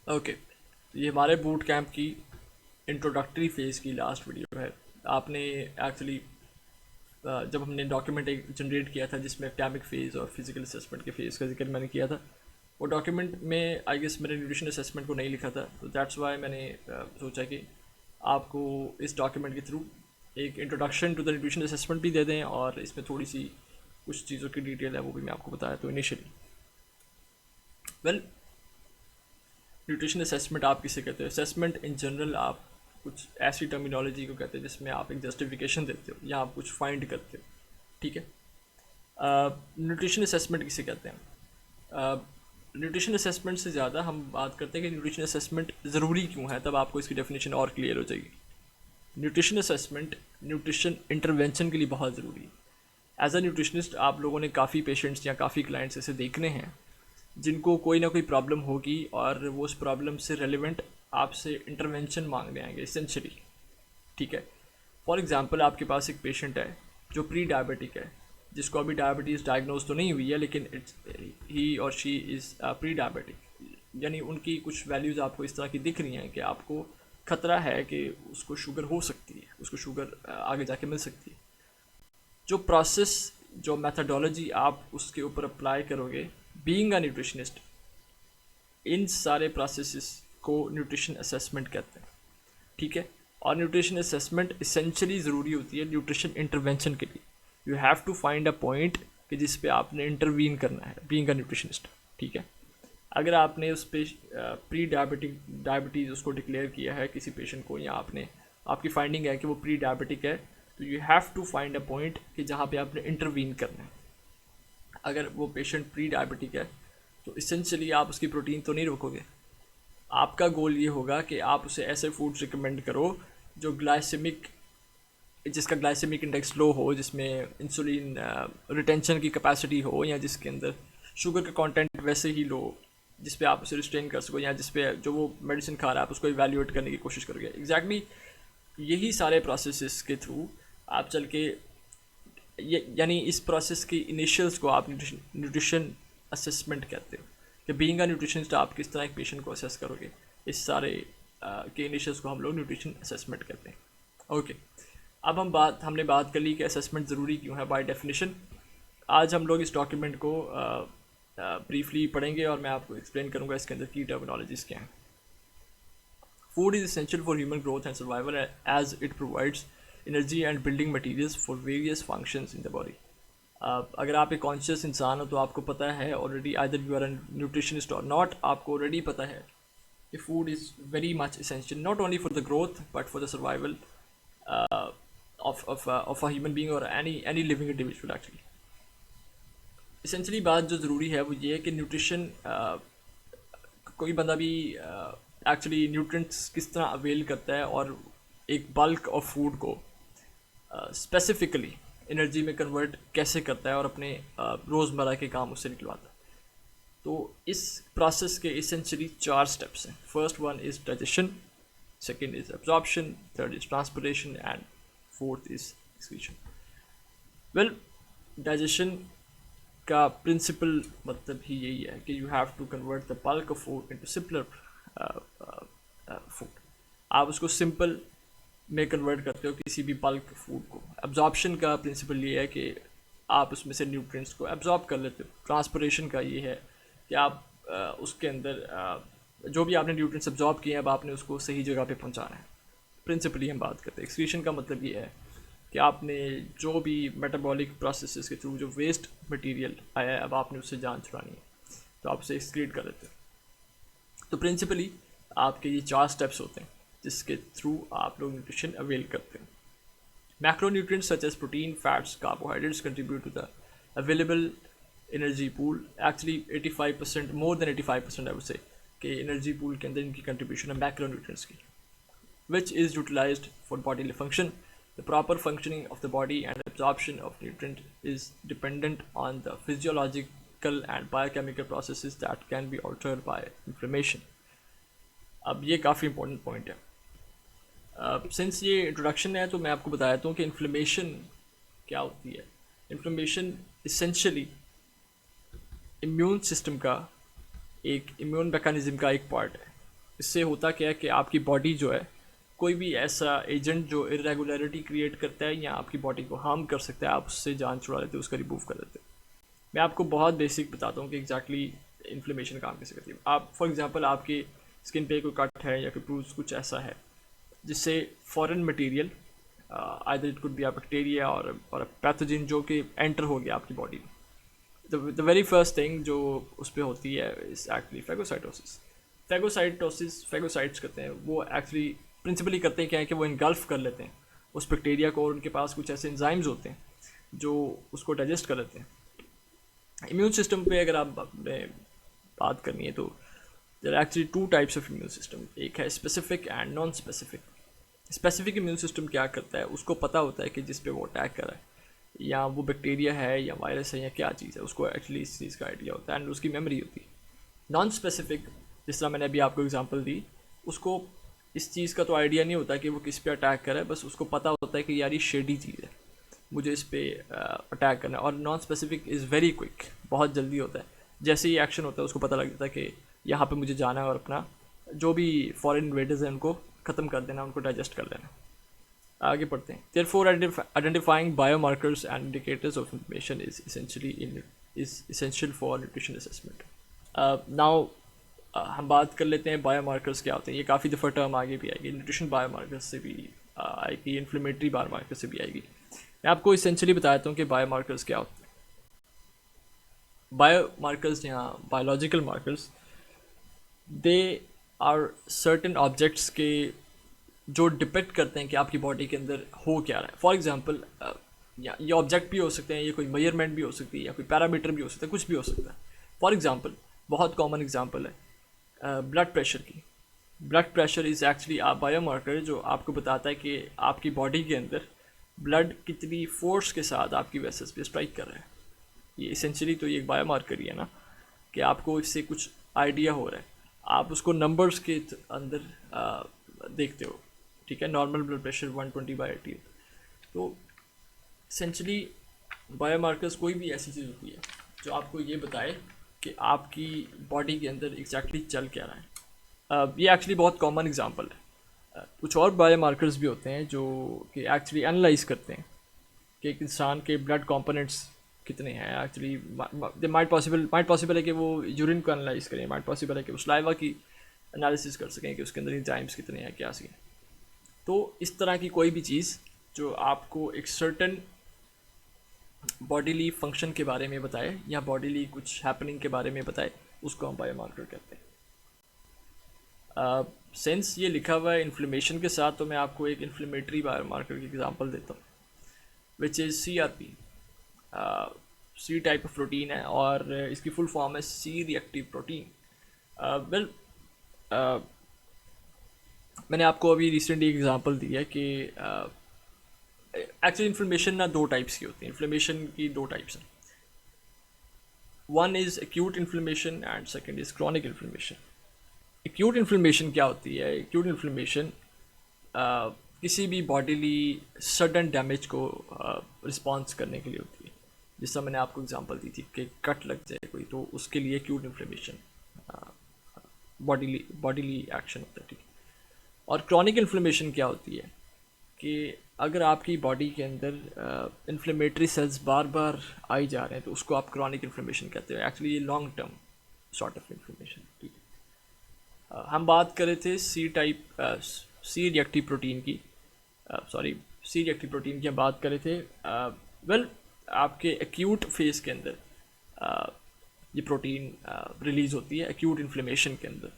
Okay, ये हमारे boot camp की इंट्रोडक्टरी फेज़ की लास्ट वीडियो है। आपने एक्चुअली जब हमने डॉक्यूमेंट एक जनरेट किया था जिसमें एकेडमिक फ़ेज़ और फिज़िकल असेसमेंट के फ़ेज़ का जिक्र मैंने किया था, वो डॉक्यूमेंट में आई गेस मैंने न्यूट्रिशन असेसमेंट को नहीं लिखा था, तो दैट्स वाई मैंने सोचा कि आपको इस डॉक्यूमेंट के थ्रू एक introduction to the nutrition assessment भी दे दें और इसमें थोड़ी सी कुछ चीज़ों की डिटेल है वो भी मैं आपको बताया। तो इनिशियली वेल, न्यूट्रिशन असेसमेंट आप किसे कहते हो? असेसमेंट इन जनरल आप कुछ ऐसी टर्मिनोलॉजी को कहते हैं जिसमें आप एक जस्टिफिकेशन देते हो या आप कुछ फाइंड करते हो, ठीक है। न्यूट्रिशन असेसमेंट किसे कहते हैं? न्यूट्रिशन असेसमेंट से ज़्यादा हम बात करते हैं कि न्यूट्रिशन असेसमेंट ज़रूरी क्यों है, तब आपको इसकी डेफिनेशन और क्लियर हो जाएगी। न्यूट्रिशन असेसमेंट न्यूट्रिशन इंटरवेंशन के लिए बहुत ज़रूरी है। एज अ न्यूट्रिशनिस्ट आप लोगों ने काफ़ी पेशेंट्स या काफ़ी क्लाइंट्स ऐसे देखने हैं जिनको कोई ना कोई प्रॉब्लम होगी और वो उस प्रॉब्लम से रेलिवेंट आपसे इंटरवेंशन मांगने आएंगे इसेंशली, ठीक है। फॉर एग्जांपल आपके पास एक पेशेंट है जो प्री डायबिटिक है, जिसको अभी डायबिटीज़ डायग्नोज तो नहीं हुई है, लेकिन इट्स ही और शी इज़ प्री डायबिटिक, यानी उनकी कुछ वैल्यूज़ आपको इस तरह की दिख रही हैं कि आपको खतरा है कि उसको शुगर हो सकती है, उसको शुगर आगे जाके मिल सकती है। जो प्रोसेस, जो मेथडोलॉजी आप उसके ऊपर अप्लाई करोगे बीइंग अ न्यूट्रिशनिस्ट, इन सारे प्रोसेसेस को न्यूट्रिशन असेसमेंट कहते हैं, ठीक है। और न्यूट्रिशन असेसमेंट इसेंशियली ज़रूरी होती है न्यूट्रिशन इंटरवेंशन के लिए। You have to find a point कि जिस पे आपने इंटरवीन करना है बीइंग अ न्यूट्रिशनिस्ट, ठीक है। अगर आपने उस पे प्री डायबिटीज़ उसको डिक्लेयर किया है किसी पेशेंट को, या आपने आपकी फाइंडिंग है कि वो प्री डायबिटिक है, तो you have to find a point कि जहाँ पे आपने इंटरवीन करना है। अगर वो पेशेंट प्री डायबिटिक है तो इसेंशियली आप उसकी प्रोटीन तो नहीं रोकोगे। आपका गोल ये होगा कि आप उसे ऐसे फूड्स रिकमेंड करो जो ग्लाइसेमिक, जिसका ग्लाइसेमिक इंडेक्स लो हो, जिसमें इंसुलिन रिटेंशन की कैपेसिटी हो, या जिसके अंदर शुगर का कंटेंट वैसे ही लो जिस पे आप उसे रिस्ट्रेन कर सको, या जिस पे जो वो मेडिसिन खा रहा है आप उसको इवैल्यूएट करने की कोशिश करोगे। एग्जैक्टली यही सारे प्रोसेसेस के थ्रू आप चल के यानी इस प्रोसेस की इनिशियल्स को आप न्यूट्रिशन असेसमेंट कहते हो कि बीइंग अ न्यूट्रिशनिस्ट आप किस तरह एक पेशेंट को असेस करोगे। इस सारे के इनिशियल्स को हम लोग न्यूट्रिशन असेसमेंट कहते हैं। ओके, अब हमने बात कर ली कि असेसमेंट ज़रूरी क्यों है बाय डेफिनेशन। आज हम लोग इस डॉक्यूमेंट को ब्रीफली पढ़ेंगे और मैं आपको एक्सप्लेन करूँगा इसके अंदर की टर्मिनोलॉजीज क्या हैं। Food is essential for human growth and survival as it provides energy and building materials for various functions in the body. अगर आप एक कॉन्शियस इंसान हो तो आपको पता है already, either you are a nutritionist और नॉट, आपको ऑलरेडी पता है कि food is very much essential not only for the growth but for the survival of a human being और any living individual actually. Essentially बात जो ज़रूरी है वो ये है कि न्यूट्रिशन, कोई बंदा भी एक्चुअली न्यूट्रिएंट्स किस तरह अवेल करता है और एक बल्क ऑफ फूड को स्पेसिफिकली एनर्जी में कन्वर्ट कैसे करता है और अपने रोज़मर्रा के काम उससे निकलवाता है। तो इस प्रोसेस के इसेंशियली 4 स्टेप्स हैं। First one is digestion, second is absorption, third is transportation and fourth is excretion. Well, digestion का प्रिंसिपल मतलब ही यही है कि you have to convert the bulk of food into simpler food. आप उसको सिंपल में कन्वर्ट करते हो किसी भी बल्क फूड को। एब्जॉर्प्शन का प्रिंसिपल ये है कि आप उसमें से न्यूट्रिएंट्स को एब्जॉर्ब कर लेते हो। ट्रांसपोर्टेशन का ये है कि आप उसके अंदर जो भी आपने न्यूट्रिएंट्स एब्जॉर्ब किए हैं अब आपने उसको सही जगह पे पहुंचाना है। प्रिंसिपली हम बात करते हैं। एक्सक्रीशन का मतलब ये है कि आपने जो भी मेटाबॉलिक प्रोसेसेस के थ्रू जो वेस्ट मटेरियल आया है अब आपने उससे जान छुड़ानी है, तो आप उसे एक्सक्रीट कर देते हो। तो प्रिंसिपली आपके ये 4 स्टेप्स होते हैं जिसके थ्रू आप लोग न्यूट्रिशन अवेल करते हैं। Macronutrients such as protein, fats, carbohydrates contribute to the available energy pool. Actually 85%, more than 85% I would say कि energy pool के अंदर इनकी contribution है macronutrients की, which is utilized for bodily function. The proper functioning of the body and absorption of nutrient is dependent on the physiological and biochemical processes that can be altered by inflammation. अब ये काफ़ी important point है। Since ये introduction है तो मैं आपको बता देता हूँ कि इन्फ्लेमेशन क्या होती है। इन्फ्लेमेशन इसेंशियली इम्यून सिस्टम का, एक इम्यून मैकेनिज्म का एक पार्ट है। इससे होता क्या है कि आपकी बॉडी जो है, कोई भी ऐसा एजेंट जो इरेगुलरिटी क्रिएट करता है या आपकी बॉडी को हार्म कर सकता है, आप उससे जान छुड़ा लेते हो, उसका रिमूव कर देते हो। मैं आपको बहुत बेसिक बताता हूँ कि एग्जैक्टली इन्फ्लेमेशन काम कैसे करती है। आप फॉर एग्जांपल आपकी स्किन पे कोई कट है या कोई ब्रूज कुछ ऐसा है जिससे foreign material, either it could be a bacteria और पैथोजन जो कि एंटर हो गया आपकी बॉडी में। द वेरी फर्स्ट थिंग जो उस पर होती है इज एक्चुअली फैगोसाइटोसिस। फैगोसाइट्स करते हैं वो एक्चुअली प्रिंसिपली करते हैं क्या है कि वो इनगल्फ कर लेते हैं उस बैक्टीरिया को, और उनके पास कुछ ऐसे एंजाइम्स होते हैं जो उसको डाइजेस्ट कर लेते हैं। इम्यून सिस्टम पे अगर आप अपने बात करनी है तो there are actually two types of immune system, एक है specific and non specific. Specific immune system क्या करता है, उसको पता होता है कि जिस पे वो अटैक कर रहा है या वो बैक्टीरिया है या वायरस है या क्या चीज़ है, उसको एक्चुअली इस चीज़ का आइडिया होता है एंड उसकी मेमोरी होती है। नॉन स्पेसिफिक, जिस तरह मैंने अभी आपको एग्जांपल दी, उसको इस चीज़ का तो आइडिया नहीं होता कि वो किस पे अटैक कर रहा है, बस उसको पता होता है कि यार ये शेडी चीज़ है, मुझे इस पे अटैक करना है। और non specific is very quick, बहुत जल्दी होता है, जैसे ही एक्शन होता है उसको पता लग जाता है कि यहाँ पे मुझे जाना है और अपना जो भी फॉरेन इन्वेडर्स हैं उनको ख़त्म कर देना, उनको डाइजेस्ट कर लेना। आगे पढ़ते हैं। Therefore identifying biomarkers and indicators of information is essential for nutrition assessment. Now हम बात कर लेते हैं बायोमार्कर्स क्या होते हैं। ये काफ़ी दफ़ा टर्म आगे भी आएगी, न्यूट्रिशन बायोमार्कर्स से भी आएगी, इन्फ्लेमेटरी बायोमार्कर से भी आएगी। मैं आपको इसेंशियली बताता हूँ कि बायोमार्कर्स क्या होते हैं। बायोमार्कर्स या biological markers, they are certain objects के जो डिपेक्ट करते हैं कि आपकी बॉडी के अंदर हो क्या रहा है। फॉर एग्जांपल ये ऑब्जेक्ट भी हो सकते हैं, ये कोई मेजरमेंट भी हो सकती है या कोई पैरामीटर भी हो सकता है, कुछ भी हो सकता है। फॉर एग्जांपल, बहुत कॉमन एग्जांपल है ब्लड प्रेशर की। Blood pressure is actually a biomarker जो आपको बताता है कि आपकी बॉडी के अंदर ब्लड कितनी फोर्स के साथ आपकी वेसल्स पे स्ट्राइक कर रहा है। ये इसेंशियली तो ये एक बायोमार्कर ही है ना, कि आपको इससे कुछ आइडिया हो रहा है, आप उसको नंबर्स के अंदर देखते हो। ठीक है, नॉर्मल ब्लड प्रेशर 120/80। तो इसेंशियली बायोमार्कर्स कोई भी ऐसी चीज़ होती है जो आपको ये बताए कि आपकी बॉडी के अंदर एग्जैक्टली चल क्या रहा है। ये एक्चुअली बहुत कॉमन एग्जांपल है। कुछ और बायोमार्कर्स भी होते हैं जो कि एक्चुअली एनालाइज करते हैं कि एक इंसान के ब्लड कंपोनेंट्स कितने हैं। एक्चुअली माइट पॉसिबल है कि वो यूरिन को एनालाइज करें, माइट पॉसिबल है कि वो सलाइवा की एनालिसिस कर सकें कि उसके अंदर एंजाइम्स कितने हैं, क्या सीन। तो इस तरह की कोई भी चीज़ जो आपको एक सर्टन बॉडीली फंक्शन के बारे में बताए या बॉडीली कुछ हैपनिंग के बारे में बताए, उसको हम बायोमार्कर कहते हैं। सिंस ये लिखा हुआ है इन्फ्लेमेशन के साथ, तो मैं आपको एक इन्फ्लेमेटरी बायोमार्कर की एग्जांपल देता हूँ, which is CRP। C type of protein है और इसकी फुल फॉर्म है सी रिएक्टिव प्रोटीन। वेल, मैंने आपको अभी रिसेंटली एग्जांपल दी है कि एक्चुअली इन्फ्लेमेशन ना दो टाइप्स की होती है। इन्फ्लेमेशन की दो टाइप्स हैं, one is acute inflammation and second is chronic inflammation. Acute inflammation क्या होती है? एक्यूट इन्फ्लेमेशन किसी भी बॉडीली सडन डैमेज को रिस्पॉन्स करने के लिए होती है। जिस तरह मैंने आपको एग्जांपल दी थी कि कट लग जाए कोई, तो उसके लिए एक्यूट इन्फ्लेमेशन बॉडीली एक्शन होता है। ठीक है। और क्रॉनिक इन्फ्लेमेशन क्या होती है कि अगर आपकी बॉडी के अंदर इन्फ्लेमेटरी सेल्स बार बार आई जा रहे हैं, तो उसको आप क्रॉनिक इन्फ्लेमेशन कहते हैं। एक्चुअली ये long term sort of inflammation. ठीक है। हम बात कर रहे थे सी रिएक्टिव प्रोटीन की, सी रिएक्टिव प्रोटीन की हम बात कर रहे थे। वेल, आपके एक्यूट फेज के अंदर ये प्रोटीन रिलीज़ होती है एक्यूट इन्फ्लेमेशन के अंदर,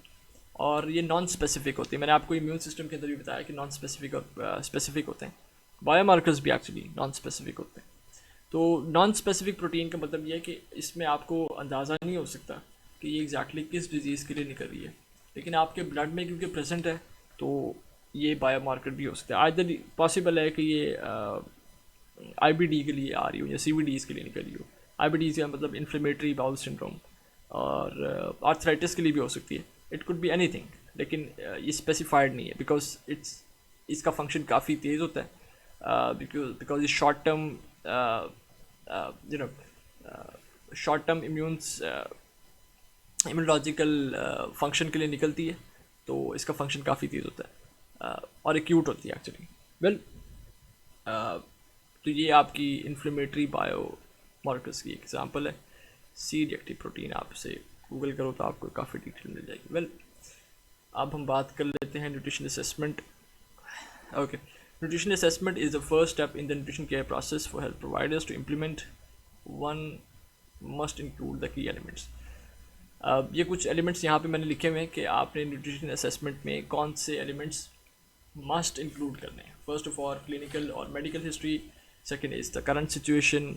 और ये नॉन स्पेसिफिक होती है। मैंने आपको इम्यून सिस्टम के अंदर भी बताया कि नॉन स्पेसिफिक और स्पेसिफिक होते हैं। बायोमार्कर्स भी एक्चुअली नॉन स्पेसिफिक होते हैं। तो नॉन स्पेसिफिक प्रोटीन का मतलब ये है कि इसमें आपको अंदाज़ा नहीं हो सकता कि ये एग्जैक्टली किस डिजीज़ के लिए निकल रही है, लेकिन आपके ब्लड में क्योंकि प्रेजेंट है तो ये बायोमार्कर भी हो सकते हैं। आइदर पॉसिबल है कि ये IBD के लिए आ रही हो या CVDs के लिए निकल रही हो। IBD का मतलब इन्फ्लेमेटरी बाउल सिंड्रोम, और आर्थराइटिस के लिए भी हो सकती है। इट कुड बी एनीथिंग, लेकिन ये स्पेसिफाइड नहीं है बिकॉज इसका फंक्शन काफ़ी तेज़ होता है। बिकॉज ये शॉर्ट टर्म इम्यूनोलॉजिकल फंक्शन के लिए निकलती है। तो इसका फंक्शन काफ़ी तेज़ होता है और एक्यूट होती है एक्चुअली। वेल तो ये आपकी इन्फ्लेमेटरी बायो मार्कर्स की एग्जांपल है। सी रिएक्टिव प्रोटीन आप इसे गूगल करो तो आपको काफ़ी डिटेल मिल जाएगी। वेल अब हम बात कर लेते हैं nutrition assessment. Okay, nutrition assessment is the first step in the nutrition care process for health providers to implement one must include the key elements. ये कुछ एलिमेंट्स यहाँ पे मैंने लिखे हुए हैं कि आपने न्यूट्रिशन असेसमेंट में कौन से एलिमेंट्स मस्ट इंक्लूड करने हैं। फर्स्ट ऑफ ऑल क्लिनिकल और medical history, second is the current situation,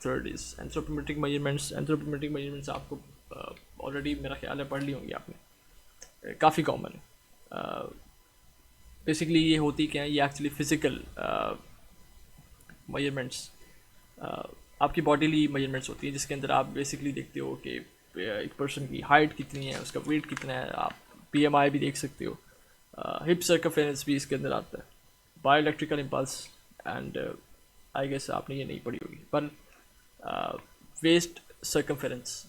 third is anthropometric measurements. Anthropometric measurements आपको ऑलरेडी मेरा ख्याल है पढ़ ली होंगी आपने, काफ़ी कॉमन है। बेसिकली ये होती क्या है, ये एक्चुअली फ़िज़िकल मेजरमेंट्स, आपकी बॉडीली मेजरमेंट्स होती हैं जिसके अंदर आप बेसिकली देखते हो कि एक पर्सन की हाइट कितनी है, उसका वेट कितना है, आप पीएमआई भी देख सकते हो, हिप सर्कमफेरेंस भी इसके अंदर आता है, bioelectrical impulse and I guess आपने ये नहीं पढ़ी होगी, पर वेस्ट सर्कमफेरेंस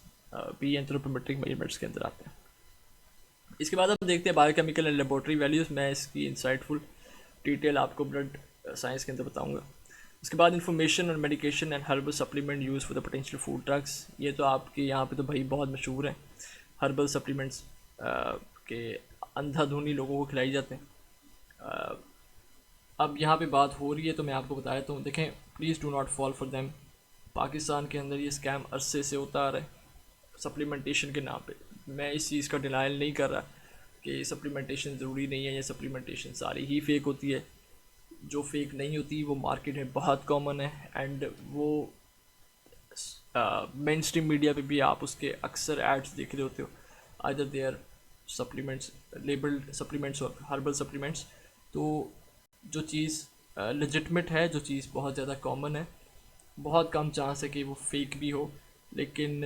भी एंथ्रोपोमेट्रिक मेजरमेंट्स के अंदर आते हैं। इसके बाद हम देखते हैं बायोकेमिकल एंड लेबोरेटरी वैल्यूज़। मैं इसकी इंसाइटफुल डिटेल आपको ब्लड साइंस के अंदर बताऊंगा। उसके बाद इन्फॉर्मेशन और medication and herbal supplement use for the potential food drugs. ये तो आपके यहाँ पे तो भाई बहुत मशहूर हैं हर्बल सप्लीमेंट्स के, अंधाधुनी लोगों को खिलाई जाते हैं। अब यहाँ पे बात हो रही है तो मैं आपको बता देता हूँ। देखें, please do not fall for them. Pakistan के अंदर ये स्कैम अरसे से होता आ रहा है सप्लीमेंटेशन के नाम पे। मैं इस चीज़ का डिनाइल नहीं कर रहा कि सप्लीमेंटेशन ज़रूरी नहीं है, या सप्लीमेंटेशन सारी ही फेक होती है। जो फेक नहीं होती वो मार्केट में बहुत कॉमन है, एंड वो मेन स्ट्रीम मीडिया पे भी आप उसके अक्सर एड्स देख रहे होते हो, either their supplements, labelled supplements और हर्बल सप्लीमेंट्स। तो जो चीज़ लेजिटमेट है, जो चीज़ बहुत ज़्यादा कॉमन है, बहुत कम चांस है कि वो फेक भी हो। लेकिन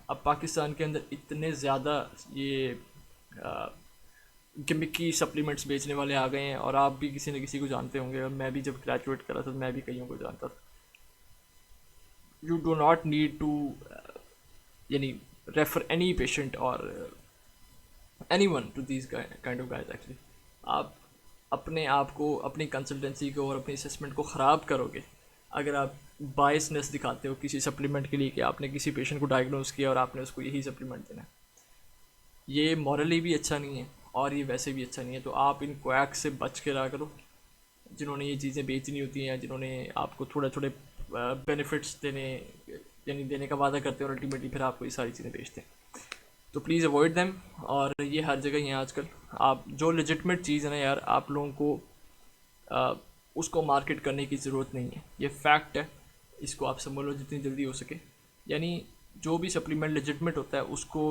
अब पाकिस्तान के अंदर इतने ज़्यादा ये गिमिकी सप्लीमेंट्स बेचने वाले आ गए हैं, और आप भी किसी न किसी को जानते होंगे, और मैं भी जब ग्रेजुएट करा था तो मैं भी कईयों को जानता था। You do not need to यानी रेफर एनी पेशेंट और anyone to these kind of guys. Actually आप अपने आप को, अपनी कंसल्टेंसी को और अपनी असेसमेंट को ख़राब करोगे अगर आप बायसनेस दिखाते हो किसी सप्लीमेंट के लिए कि आपने किसी पेशेंट को डायग्नोज किया और आपने उसको यही सप्लीमेंट देना है। ये मॉरली भी अच्छा नहीं है और ये वैसे भी अच्छा नहीं है। तो आप इन क्वैक से बच के रहा करो जिन्होंने ये चीज़ें बेचनी होती हैं, जिन्होंने आपको थोड़े थोड़े बेनिफिट्स देने यानी देने का वादा करते हैं और अल्टीमेटली फिर आपको ये सारी चीज़ें बेचते हैं। तो प्लीज़ अवॉइड देम। और ये हर जगह ही हैं आजकल। आप जो लेजिटमेट चीज़ है ना यार, आप लोगों को उसको मार्केट करने की ज़रूरत नहीं है। ये फैक्ट है, इसको आप समझ लो जितनी जल्दी हो सके। यानी जो भी सप्लीमेंट लेजिटमेट होता है उसको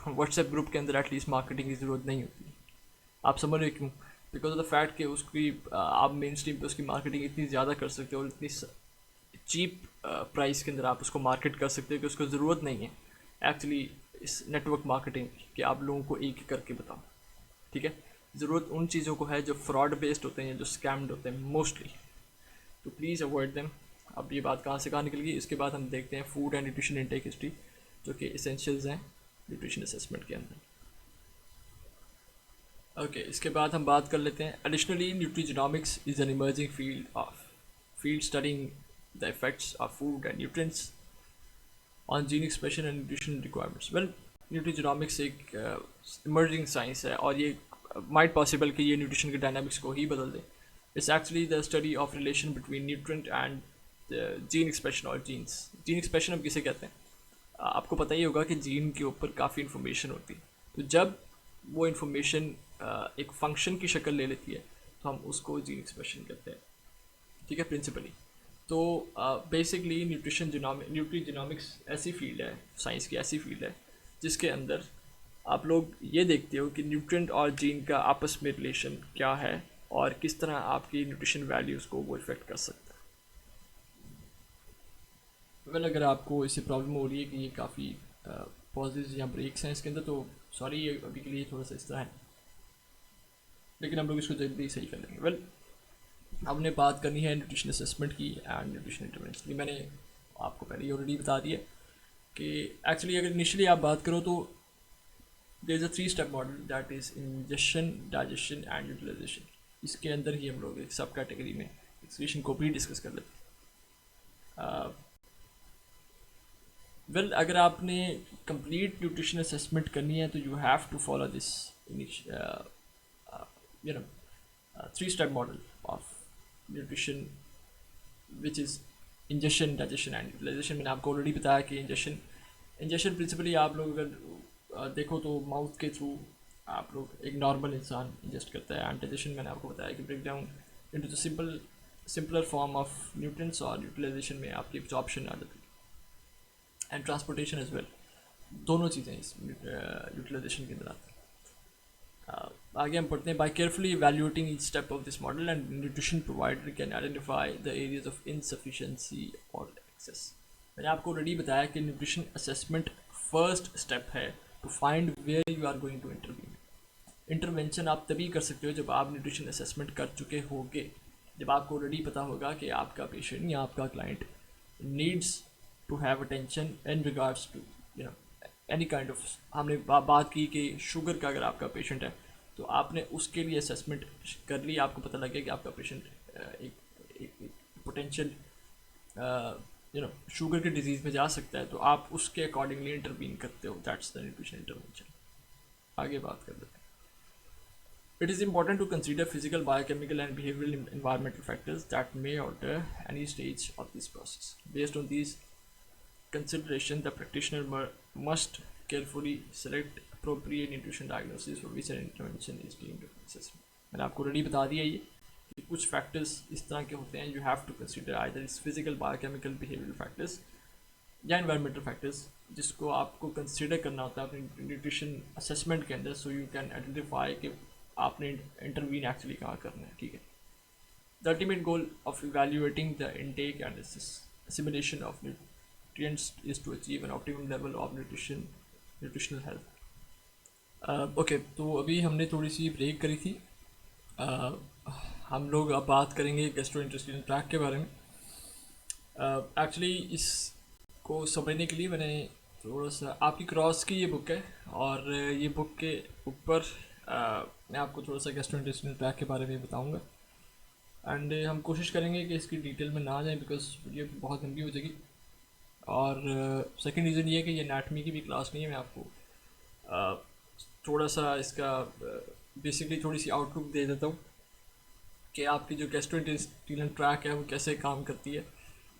व्हाट्सएप ग्रुप के अंदर एटलीस्ट मार्केटिंग की ज़रूरत नहीं होती। आप समझ रहे क्यों? बिकॉज ऑफ द फैक्ट कि उसकी आप मेन स्ट्रीम पे उसकी मार्केटिंग इतनी ज़्यादा कर सकते हो और इतनी चीप प्राइस के अंदर आप उसको मार्केट कर सकते हो कि उसको ज़रूरत नहीं है एक्चुअली इस नेटवर्क मार्केटिंग कि आप लोगों को एक एक करके बताओ। ठीक है, ज़रूरत उन चीज़ों को है जो फ्रॉड बेस्ड होते हैं, जो स्कैम्ड होते हैं मोस्टली। तो प्लीज़ अवॉइड देम। अब ये बात कहाँ से कहाँ निकल गई। इसके बाद हम देखते हैं food and nutrition intake history, जो कि एसेंशियल्स हैं न्यूट्रिशन असेसमेंट के अंदर। ओके, इसके बाद हम बात कर लेते हैं additionally nutrigenomics is an emerging field studying the effects of food and nutrients on gene expression and nutrition requirements. Well, nutrigenomics एक इमर्जिंग साइंस है और ये माइट पॉसिबल कि ये न्यूट्रिशन के डायनामिक्स को ही बदल दे। It's actually the study of relation between nutrient and gene expression और जीन्स। जीन एक्सप्रेशन हम किसे कहते हैं? आपको पता ही होगा कि जीन के ऊपर काफ़ी इन्फॉर्मेशन होती है। तो जब वो इन्फॉर्मेशन एक फंक्शन की शक्ल ले लेती है तो हम उसको जीन एक्सप्रेशन कहते हैं। ठीक है, प्रिंसिपली। तो बेसिकली न्यूट्रिजनॉमिक्स ऐसी फील्ड है, साइंस की ऐसी फील्ड है जिसके अंदर आप लोग ये देखते हो कि न्यूट्रिएंट और जीन का आपस में रिलेशन क्या है और किस तरह आपकी न्यूट्रिशन वैल्यूज़ को वो इफ़ेक्ट कर सकता है। वेल, अगर आपको इससे प्रॉब्लम हो रही है कि ये काफ़ी पॉजेज या ब्रेक्स हैं इसके अंदर, तो सॉरी, ये अभी के लिए थोड़ा सा इस तरह है, लेकिन हम लोग इसको जल्दी सही कर लेंगे। वेल, हमने बात करनी है न्यूट्रिशन असेसमेंट की एंड न्यूट्रिशन इंटरवेंशन की। मैंने आपको पहले ही ऑलरेडी बता दिया कि एक्चुअली अगर इनिशियली आप बात करो तो there is a 3 step model that is ingestion, digestion and utilisation. इसके अंदर ही हम लोग एक सब कैटेगरी में एक्सक्रीशन को भी डिस्कस कर लेते हैं. वेल अगर आपने कंप्लीट न्यूट्रिशन असेसमेंट करनी है तो you have to follow this you know 3 step model of nutrition which is ingestion, digestion and utilisation. मैंने आपको ऑलरेडी बताया कि इंजेशन प्रिंसिपली आप लोग अगर देखो तो माउथ के थ्रू आप लोग एक नॉर्मल इंसान इंजेस्ट करता है. एंड डाइजेशन मैंने आपको बताया कि break down into the simpler form of nutrients, और यूटिलाइजेशन में आपकी एब्जॉर्प्शन आ जाती है एंड ट्रांसपोर्टेशन एज वेल. दोनों चीज़ें इस यूटिलाइजेशन के अंदर आती हैं. आगे हम पढ़ते हैं. By carefully evaluating each step of this model and nutrition provider can identify the areas of insufficiency और एक्सेस. मैंने आपको ऑलरेडी बताया कि न्यूट्रिशन असेसमेंट फर्स्ट स्टेप है to find where you are going to intervene. Intervention आप तभी कर सकते हो जब आप न्यूट्रिशन असेसमेंट कर चुके होगे, जब आपको ऑलरेडी पता होगा कि आपका पेशेंट या आपका client needs to have attention in regards to any kind of. हमने बात की कि शुगर का अगर आपका पेशेंट है तो आपने उसके लिए असेसमेंट कर ली, आपको पता लग गया कि आपका पेशेंट एक पोटेंशियल शुगर के डिजीज़ में जा सकता है, तो आप उसके अकॉर्डिंगली इंटरवीन करते हो. That's the nutrition intervention. आगे बात कर लेते हैं. It is important to consider physical, biochemical, and behavioral environmental factors that may alter any stage of this process. Based on these considerations, the practitioner must carefully select appropriate nutrition diagnosis for which an intervention is deemed necessary. मैंने आपको already बता दिया ये कि कुछ factors इस तरह के होते हैं. You have to consider either is physical, biochemical, behavioural factors या एनवायरमेंटल फैक्टर्स जिसको आपको कंसिडर करना होता है अपनी न्यूट्रिशन असेसमेंट के अंदर, सो यू कैन आइडेंटिफाई कि आपने इंटरवीन एक्चुअली कहाँ करना है. ठीक है. The ultimate goal of evaluating the intake and assimilation of nutrients is to achieve an optimum level of nutritional health. Okay, तो अभी हमने थोड़ी सी ब्रेक करी थी. हम लोग अब बात करेंगे गैस्ट्रोइंटेस्टाइनल ट्रैक्ट के बारे में. एक्चुअली इसको समझने के लिए मैंने थोड़ा सा आपकी क्रॉस की ये बुक है, और ये बुक के ऊपर मैं आपको थोड़ा सा गैस्ट्रोइंटेस्टाइनल ट्रैक्ट के बारे में बताऊंगा. एंड हम कोशिश करेंगे कि इसकी डिटेल में ना जाएं बिकॉज वीडियो बहुत लंबी हो जाएगी. और सेकंड रीज़न ये है कि ये एनाटमी की भी क्लास नहीं है. मैं आपको थोड़ा सा इसका बेसिकली थोड़ी सी आउटलुक दे देता हूँ कि आपकी जो गैस्ट्रोइंटेस्टाइनल ट्रैक है वो कैसे काम करती है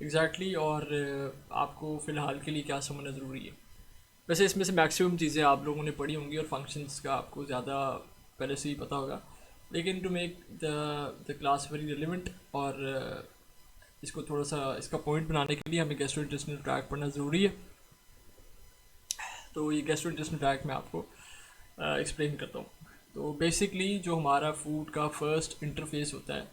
एग्जैक्टली, और आपको फ़िलहाल के लिए क्या समझना ज़रूरी है. वैसे इसमें से मैक्सिमम चीज़ें आप लोगों ने पढ़ी होंगी और फंक्शंस का आपको ज़्यादा पहले से ही पता होगा, लेकिन to make the class very relevant और इसको थोड़ा सा इसका पॉइंट बनाने के लिए हमें गैस्ट्रोइंटेस्टाइनल ट्रैक पढ़ना ज़रूरी है. तो ये गैस्ट्रोइंटेस्टाइनल ट्रैक मैं आपको एक्सप्लेन करता हूँ. तो बेसिकली जो हमारा फूड का फर्स्ट इंटरफेस होता है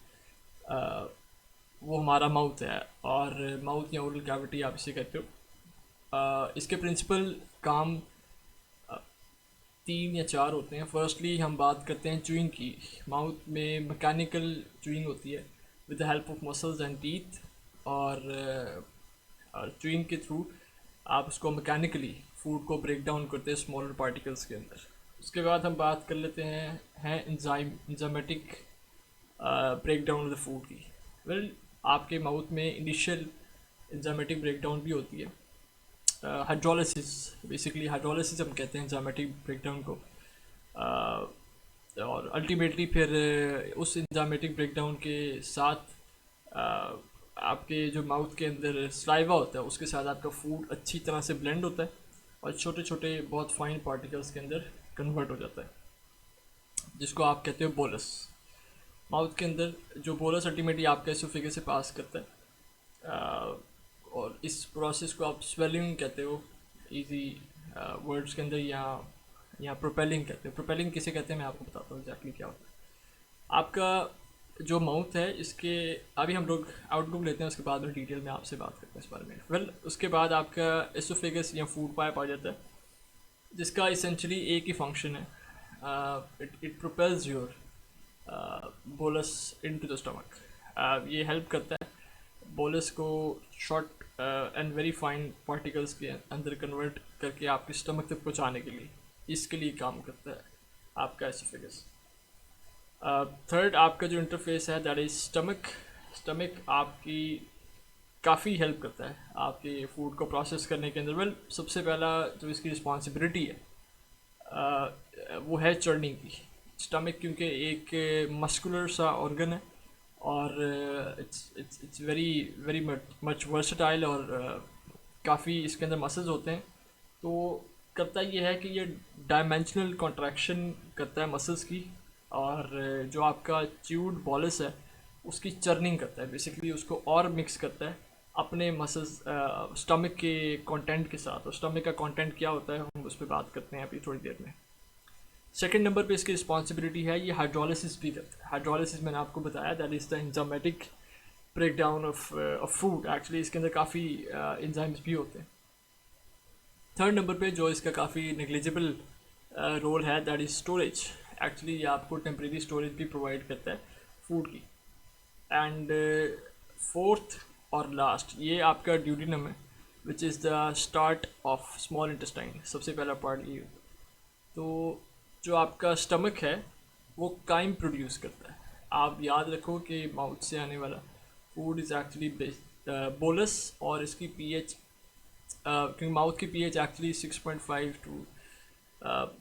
वो हमारा माउथ है, और माउथ या ओरल कैविटी आप इसे कहते हो. इसके प्रिंसिपल काम 3 या 4 होते हैं. फर्स्टली हम बात करते हैं च्यूइंग की. माउथ में मैकेनिकल च्यूइंग होती है with the help of muscles and teeth, और च्यूइंग के थ्रू आप उसको मैकेनिकली फूड को ब्रेक डाउन करते हैं स्मॉलर पार्टिकल्स के अंदर. उसके बाद हम बात कर लेते हैं enzymatic break down of the food की. वेल आपके माउथ में इनिशियल इंजामेटिक ब्रेक डाउन भी होती है. हाइड्रोलिसिस, बेसिकली हाइड्रोलिसिस हम कहते हैं एंजाइमेटिक ब्रेकडाउन को. और अल्टीमेटली फिर उस एंजाइमेटिक ब्रेकडाउन के साथ आपके जो माउथ के अंदर स्लाइवा होता है उसके साथ आपका फूड अच्छी तरह से ब्लेंड होता है और छोटे छोटे बहुत फाइन पार्टिकल्स के अंदर कन्वर्ट हो जाता है, जिसको आप कहते हो बोलस. माउथ के अंदर जो बोलस अल्टीमेटली आपका एसोफेगस से पास करता है, और इस प्रोसेस को आप स्वेलिंग कहते हो इजी वर्ड्स के अंदर, या प्रोपेलिंग कहते हो. प्रोपेलिंग किसे कहते हैं मैं आपको बताता हूँ एग्जैक्टली क्या होता है. आपका जो माउथ है इसके अभी हम लोग आउटलुक लेते हैं, उसके बाद में डिटेल में आपसे बात करते हैं इस बारे में. वेल उसके बाद आपका एसोफेगस या फूड पाइप आ जाता है, जिसका इसेंशली एक ही फंक्शन है. It propels your bolus into the stomach. ये हेल्प करता है बोलस को short and very fine particles के अंदर कन्वर्ट करके आपके स्टमक तक पहुंचाने के लिए. इसके लिए काम करता है आपका एसोफेगस। थर्ड आपका जो इंटरफेस है दैट इज स्टमक। स्टमक आपकी काफ़ी हेल्प करता है आपके फूड को प्रोसेस करने के अंदर। वेल सबसे पहला जो इसकी रिस्पॉन्सिबिलिटी है वो है चर्निंग की। स्टमक क्योंकि एक मस्कुलर सा ऑर्गन है और it's very very much versatile और काफ़ी इसके अंदर मसल्स होते हैं। तो करता ये है कि ये डायमेंशनल कॉन्ट्रैक्शन करता है मसल्स की, और जो आपका च्यूड बॉलस है उसकी चर्निंग करता है, बेसिकली उसको और मिक्स करता है अपने मसल्स स्टमक के कंटेंट के साथ। और स्टमक का कंटेंट क्या होता है हम उस पर बात करते हैं अभी थोड़ी देर में। सेकंड नंबर पे इसकी रिस्पॉन्सिबिलिटी है ये हाइड्रोलिसिस भी करता है। हाइड्रोलिसिस मैंने आपको बताया that is the enzymatic break down of food. Actually इसके अंदर काफ़ी एंजाइम्स भी होते हैं। थर्ड नंबर पे जो इसका काफ़ी नेग्लिजिबल रोल है दैट इज़ स्टोरेज। एक्चुअली ये आपको टेम्प्रेरी स्टोरेज भी प्रोवाइड करता है फूड की। एंड फोर्थ और लास्ट ये आपका ड्यूडिनम है which is the start of small intestine. सबसे पहला पार्ट ये। तो जो आपका स्टमक है वो काइम प्रोड्यूस करता है। आप याद रखो कि माउथ से आने वाला फूड इज़ एक्चुअली बोलस, और इसकी पीएच क्योंकि माउथ की पीएच एक्चुअली 6.5 टू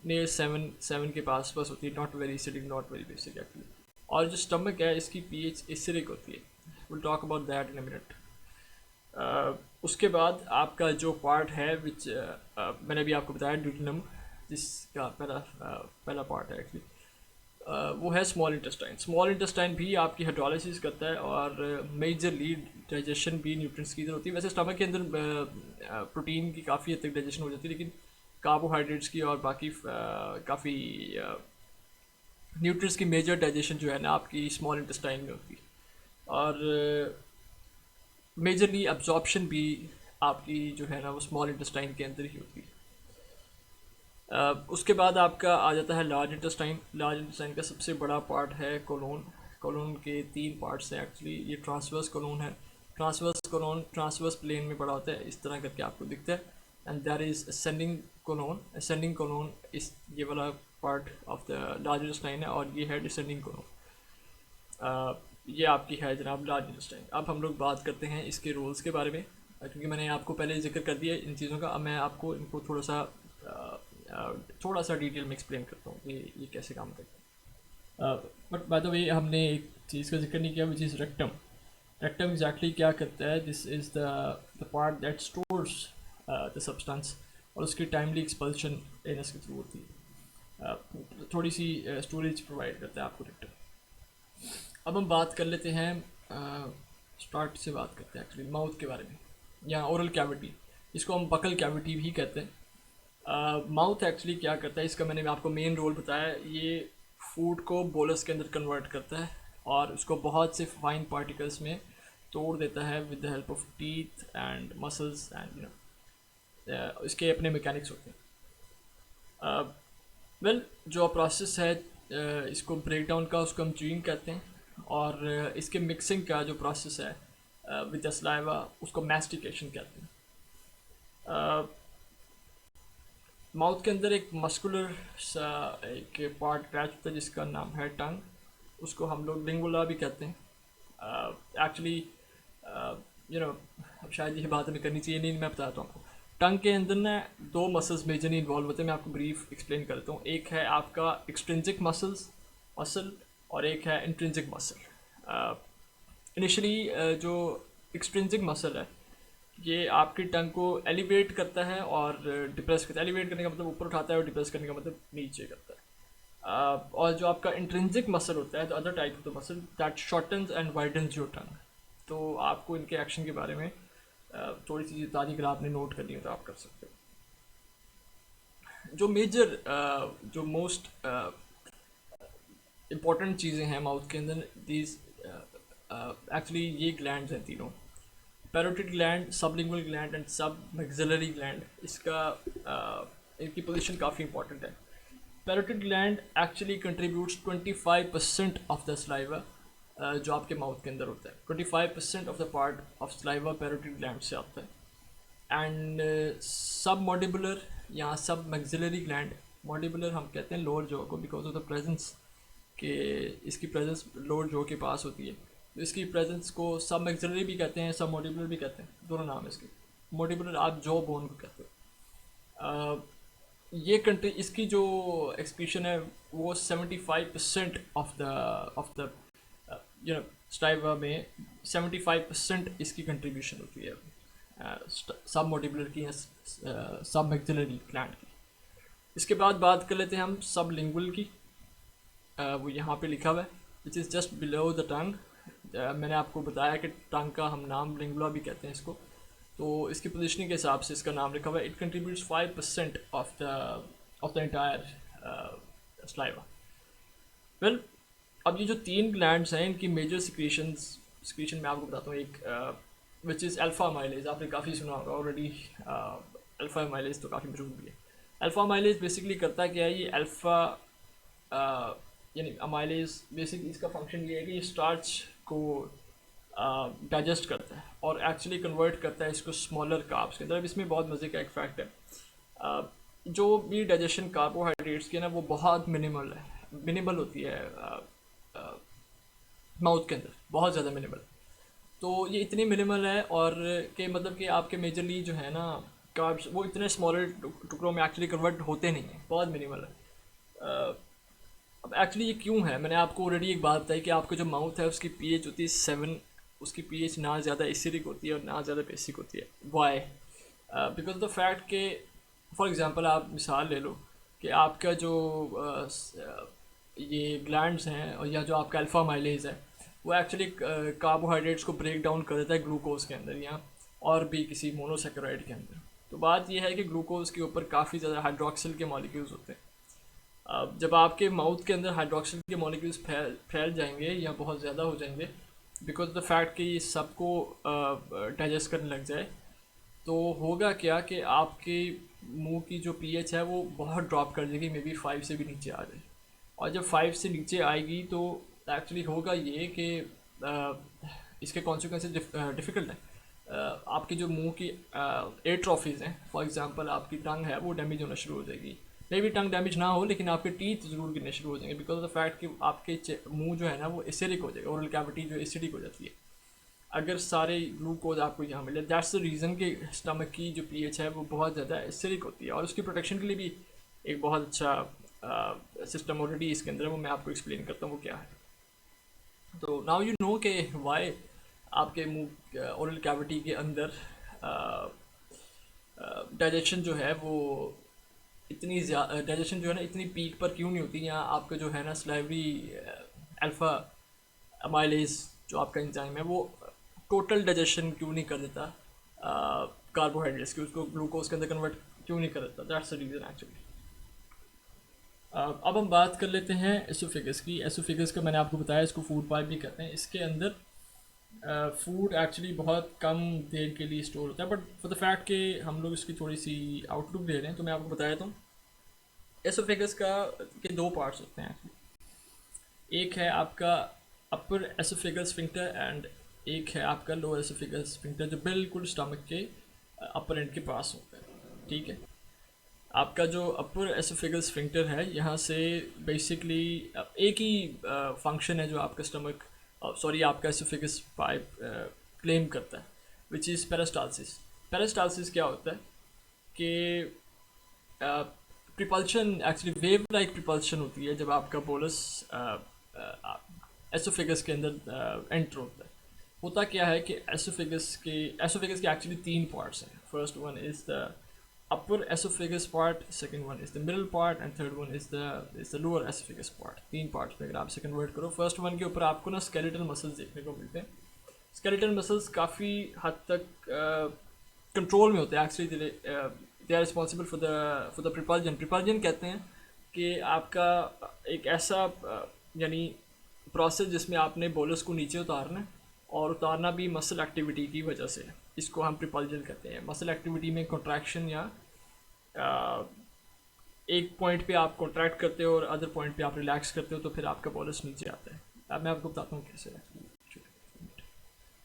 नियर 7 के पास पास होती है। Not very acidic, not very basic actually. और जो स्टमक है इसकी पीएच एसिडिक होती है। Will talk about that in a minute. उसके बाद आपका जो पार्ट है विच मैंने अभी आपको बताया ड्यूटेनम, जिसका पहला पार्ट है एक्चुअली वो है स्मॉल इंटेस्टाइन। स्मॉल इंटेस्टाइन भी आपकी हाइड्रोलिसिस करता है और मेजरली डाइजेशन भी न्यूट्रिएंट्स की होती है। वैसे स्टमक के अंदर प्रोटीन की काफ़ी हद तक डाइजेशन हो जाती है, लेकिन कार्बोहाइड्रेट्स की और बाकी काफ़ी न्यूट्रिएंट्स की मेजर डाइजेशन जो है ना आपकी स्मॉल इंटेस्टाइन में होती है। और मेजरली अब्जॉर्प्शन भी आपकी जो है ना वो स्मॉल इंटेस्टाइन के अंदर ही होती है। उसके बाद आपका आ जाता है लार्ज इंटेस्टाइन। लार्ज इंटेस्टाइन का सबसे बड़ा पार्ट है कोलोन। कोलोन के 3 पार्ट्स हैं एक्चुअली। ये ट्रांसवर्स कोलोन है। ट्रांसवर्स कोलोन ट्रांसवर्स प्लेन में पड़ा होता है, इस तरह करके आपको दिखता है। And there is ascending colon. Ascending colon इस ये वाला part of the large intestine है, और ये है डिसेंडिंग कोलोन। ये आपकी है जनाब लार्ज इंटेस्टाइन। अब हम लोग बात करते हैं इसके रोल्स के बारे में, क्योंकि मैंने आपको पहले जिक्र कर दिया इन चीज़ों का। अब मैं आपको इनको थोड़ा सा डिटेल में एक्सप्लेन करता हूँ कि ये कैसे काम करता है। बट बाय द वे हमने एक चीज़ का जिक्र नहीं किया which is rectum. Rectum exactly क्या करता है? This is the part that stores the substance, और उसकी टाइमली एक्सपल्शन एनस के थ्रू होती है। थोड़ी सी स्टोरेज प्रोवाइड करता है आपको रेक्टम। अब हम बात कर लेते हैं स्टार्ट से बात करते हैं एक्चुअली माउथ के बारे में, या ओरल कैविटी, इसको हम बकल कैविटी भी कहते हैं। माउथ एक्चुअली क्या करता है, इसका मैंने आपको मेन रोल बताया। ये फूड को बोलस के अंदर कन्वर्ट करता है और उसको बहुत से फाइन पार्टिकल्स में तोड़ देता है with the help of teeth and muscles and इसके अपने मैकेनिक्स होते हैं। वेल जो प्रोसेस है इसको ब्रेक डाउन का, उसको हम च्यूइंग कहते हैं। और इसके मिक्सिंग का जो प्रोसेस है विद द सलाइवा, उसको मैस्टिकेशन कहते हैं। माउथ के अंदर एक मस्कुलर सा एक पार्ट अटैच होता है जिसका नाम है टंग, उसको हम लोग लिंगुला भी कहते हैं। एक्चुअली अब शायद ये बात हमें करनी चाहिए नहीं, मैं बताता हूँ आपको। टंग के अंदर ना 2 मसल्स मेजरली इन्वॉल्व होते हैं। मैं आपको ब्रीफ एक्सप्लेन करता हूँ। एक है आपका एक्सट्रिंसिक मसल और एक है इंट्रिंसिक मसल। इनिशियली जो एक्सट्रिंसिक मसल है ये आपकी टंग को एलिवेट करता है और डिप्रेस करता है। एलिवेट करने का मतलब ऊपर उठाता है और डिप्रेस करने का मतलब नीचे करता है। और जो आपका इंट्रिंसिक मसल होता है, the other type of the muscle that shortens and widens your tongue. तो आपको इनके एक्शन के बारे में थोड़ी सी तारीख अगर आपने नोट करनी हो तो आप कर सकते हो। जो मेजर जो मोस्ट इम्पॉर्टेंट चीज़ें हैं माउथ के अंदर, दीज एक्चुअली ये ग्लैंड्स हैं तीनों, parotid gland, sublingual gland and सब मैक्सिलरी ग्लैंड। इसका इनकी पोजीशन काफ़ी इंपॉर्टेंट है। Parotid gland actually contributes 25% of the saliva जो आपके माउथ के अंदर होता है। 25% of the part of saliva parotid gland से आता है। एंड सब मॉडिबुलर या सब मैक्सिलरी ग्लैंड मॉडिबुलर हम कहते हैं लोअर जॉ को बिकॉज ऑफ द प्रेजेंस के इसकी प्रेजेंस लोअर जॉ के पास होती है। तो इसकी प्रेजेंस को सब मैक्सिलरी भी कहते हैं, सब मॉडिबुलर भी कहते हैं, दोनों नाम है इसके। मॉडिबुलर आप जॉ बोन को कहते हो। ये कंट्री इसकी जो एक्सक्रीशन है वो 75% ऑफ द यू नो स्टाइवा में 75% इसकी कंट्रीब्यूशन होती है सब मॉडिबुलर की, सब मैक्सिलरी ग्लैंड की। इसके बाद बात कर लेते हैं हम सब लिंगुअल की। वो यहाँ पे लिखा हुआ है which is just below the tongue. मैंने आपको बताया कि टंग का हम नाम लिंगुला भी कहते हैं इसको। तो इसकी पोजीशनिंग के हिसाब से इसका नाम लिखा हुआ है। It contributes 5% of the entire saliva. Well, अब ये जो तीन ग्लैंड्स हैं इनकी मेजर सिक्रीशन मैं आपको बताता हूँ। एक विच इज़ अल्फ़ा माइलेज, आपने काफ़ी सुना होगा ऑलरेडी। अल्फ़ा माइलेज तो काफ़ी मशहूर भी है। अल्फ़ा माइलेज बेसिकली करता क्या है, ये अल्फ़ा यानी अमाइलेज बेसिक इसका फंक्शन ये है कि ये स्टार्च को डाइजेस्ट करता है और एक्चुअली कन्वर्ट करता है इसको स्मॉलर कार्ब्स के अंदर। अब इसमें बहुत मज़े का एक फैक्ट है, जो भी डाइजेशन कार्बोहाइड्रेट्स की है ना वो बहुत मिनिमल होती है माउथ के अंदर, बहुत ज़्यादा मिनिमल। तो ये इतनी मिनिमल है और कि मतलब कि आपके मेजरली जो है ना कार्ब्स वो इतने स्मॉलर टुकड़ों में एक्चुअली कन्वर्ट होते नहीं हैं, बहुत मिनिमल है। अब एक्चुअली ये क्यों है, मैंने आपको ऑलरेडी एक बात बताई कि आपका जो माउथ है उसकी पीएच होती है 7, उसकी पीएच ना ज़्यादा एसिडिक होती है और ना ज़्यादा बेसिक होती है। वाई? बिकॉज द फैक्ट कि फॉर एग्जांपल आप मिसाल ले लो कि आपका जो ये ग्लैंड्स हैं और या जो आपका अल्फ़ा माइलेज है वो एक्चुअली कार्बोहाइड्रेट्स को ब्रेक डाउन कर देता है ग्लूकोज के अंदर या और भी किसी मोनोसेकेराइड के अंदर। तो बात यह है कि ग्लूकोज के ऊपर काफ़ी ज़्यादा हाइड्रोक्सिल के मॉलिक्यूल्स होते हैं। अब जब आपके माउथ के अंदर हाइड्रोक्सिल के मॉलिक्यूल्स फैल जाएंगे या बहुत ज़्यादा हो जाएंगे बिकॉज द फैक्ट कि ये सबको डाइजेस्ट करने लग जाए, तो होगा क्या कि आपके मुंह की जो पीएच है वो बहुत ड्रॉप कर देगी, मे बी 5 से भी नीचे आ जाए। और जब 5 से नीचे आएगी तो एक्चुअली होगा ये कि इसके कॉन्सिक्वेंसेस डिफ़िकल्ट है। आपकी जो मुंह की एट्रोफीज़ हैं, फॉर एग्जांपल आपकी टंग है वो डैमेज होना शुरू हो जाएगी। मे भी टंग डैमेज ना हो लेकिन आपके टीथ ज़रूर गिरने शुरू हो जाएंगे बिकॉज ऑफ द फैक्ट कि आपके मुंह जो है ना वो एसिडिक हो जाएगा, ओरल कैविटी जो एसिडिक हो जाती है अगर सारे ग्लूकोज आपको यहाँ मिले। दैट्स द रीज़न कि स्टमक की जो पीएच है वो बहुत ज़्यादा एसिडिक होती है और उसकी प्रोटेक्शन के लिए भी एक बहुत अच्छा सिस्टम ऑलरेडी इसके अंदर है, वो मैं आपको एक्सप्लेन करता हूँ वो क्या है। तो नाउ यू नो कि वाई आपके मुंह ओरल कैविटी के अंदर डाइजेशन जो है वो इतनी डाइजेशन जो है ना इतनी पीक पर क्यों नहीं होती, या आपका जो है ना स्लाइवरी अल्फ़ा अमाइलेज जो आपका एंजाइम है वो टोटल डाइजेशन क्यों नहीं कर देता कार्बोहाइड्रेट्स की, उसको ग्लूकोज के अंदर कन्वर्ट क्यों नहीं कर देता। That's the reason actually. अब हम बात कर लेते हैं एसोफेगस की। एसोफेगस का मैंने आपको बताया इसको फूड पाइप भी कहते हैं। इसके अंदर फूड एक्चुअली बहुत कम देर के लिए स्टोर होता है, बट फॉर द फैक्ट कि हम लोग इसकी थोड़ी सी आउटलुक दे रहे हैं तो मैं आपको बताया था एसोफेगस का के दो पार्ट्स होते हैं। एक है आपका अपर एसोफेगस स्फिंक्टर एंड एक है आपका लोअर एसोफेगस स्फिंक्टर जो बिल्कुल स्टमक के अपर एंड के पास होता है। ठीक है, आपका जो अपर एसोफेगस स्फिंक्टर है यहाँ से बेसिकली एक ही फंक्शन है जो आपका स्टमक आपका एसोफेगस पाइप क्लेम करता है, विच इज़ पेरिस्टालसिस। पेरिस्टालसिस क्या होता है कि प्रिपल्शन एक्चुअली वेव लाइक प्रिपल्शन होती है जब आपका बोलस एसोफेगस के अंदर एंटर होता है। होता क्या है कि एसोफेगस के एक्चुअली तीन पार्ट्स हैं। First one is the upper esophagus part, second one is the middle part and third one is the lower esophagus part। तीन पार्ट्स में अगर आप इसे कन्वर्ट करो, फर्स्ट वन के ऊपर आपको ना स्केलेटल मसल्स देखने को मिलते हैं। स्केलेटल मसल्स काफ़ी हद तक कंट्रोल में होते हैं actually, they are responsible for the propulsion कहते हैं कि आपका एक ऐसा यानी प्रोसेस जिसमें आपने बोलस को नीचे उतारना है और उतारना भी मसल एक्टिविटी की वजह से, इसको हम प्रिपल्जन कहते हैं। मसल एक्टिविटी में कॉन्ट्रैक्शन या एक पॉइंट पे आप कॉन्ट्रैक्ट करते हो और अदर पॉइंट पे आप रिलैक्स करते हो तो फिर आपका बोलस नीचे आता है। अब मैं आपको बताता हूँ कैसे।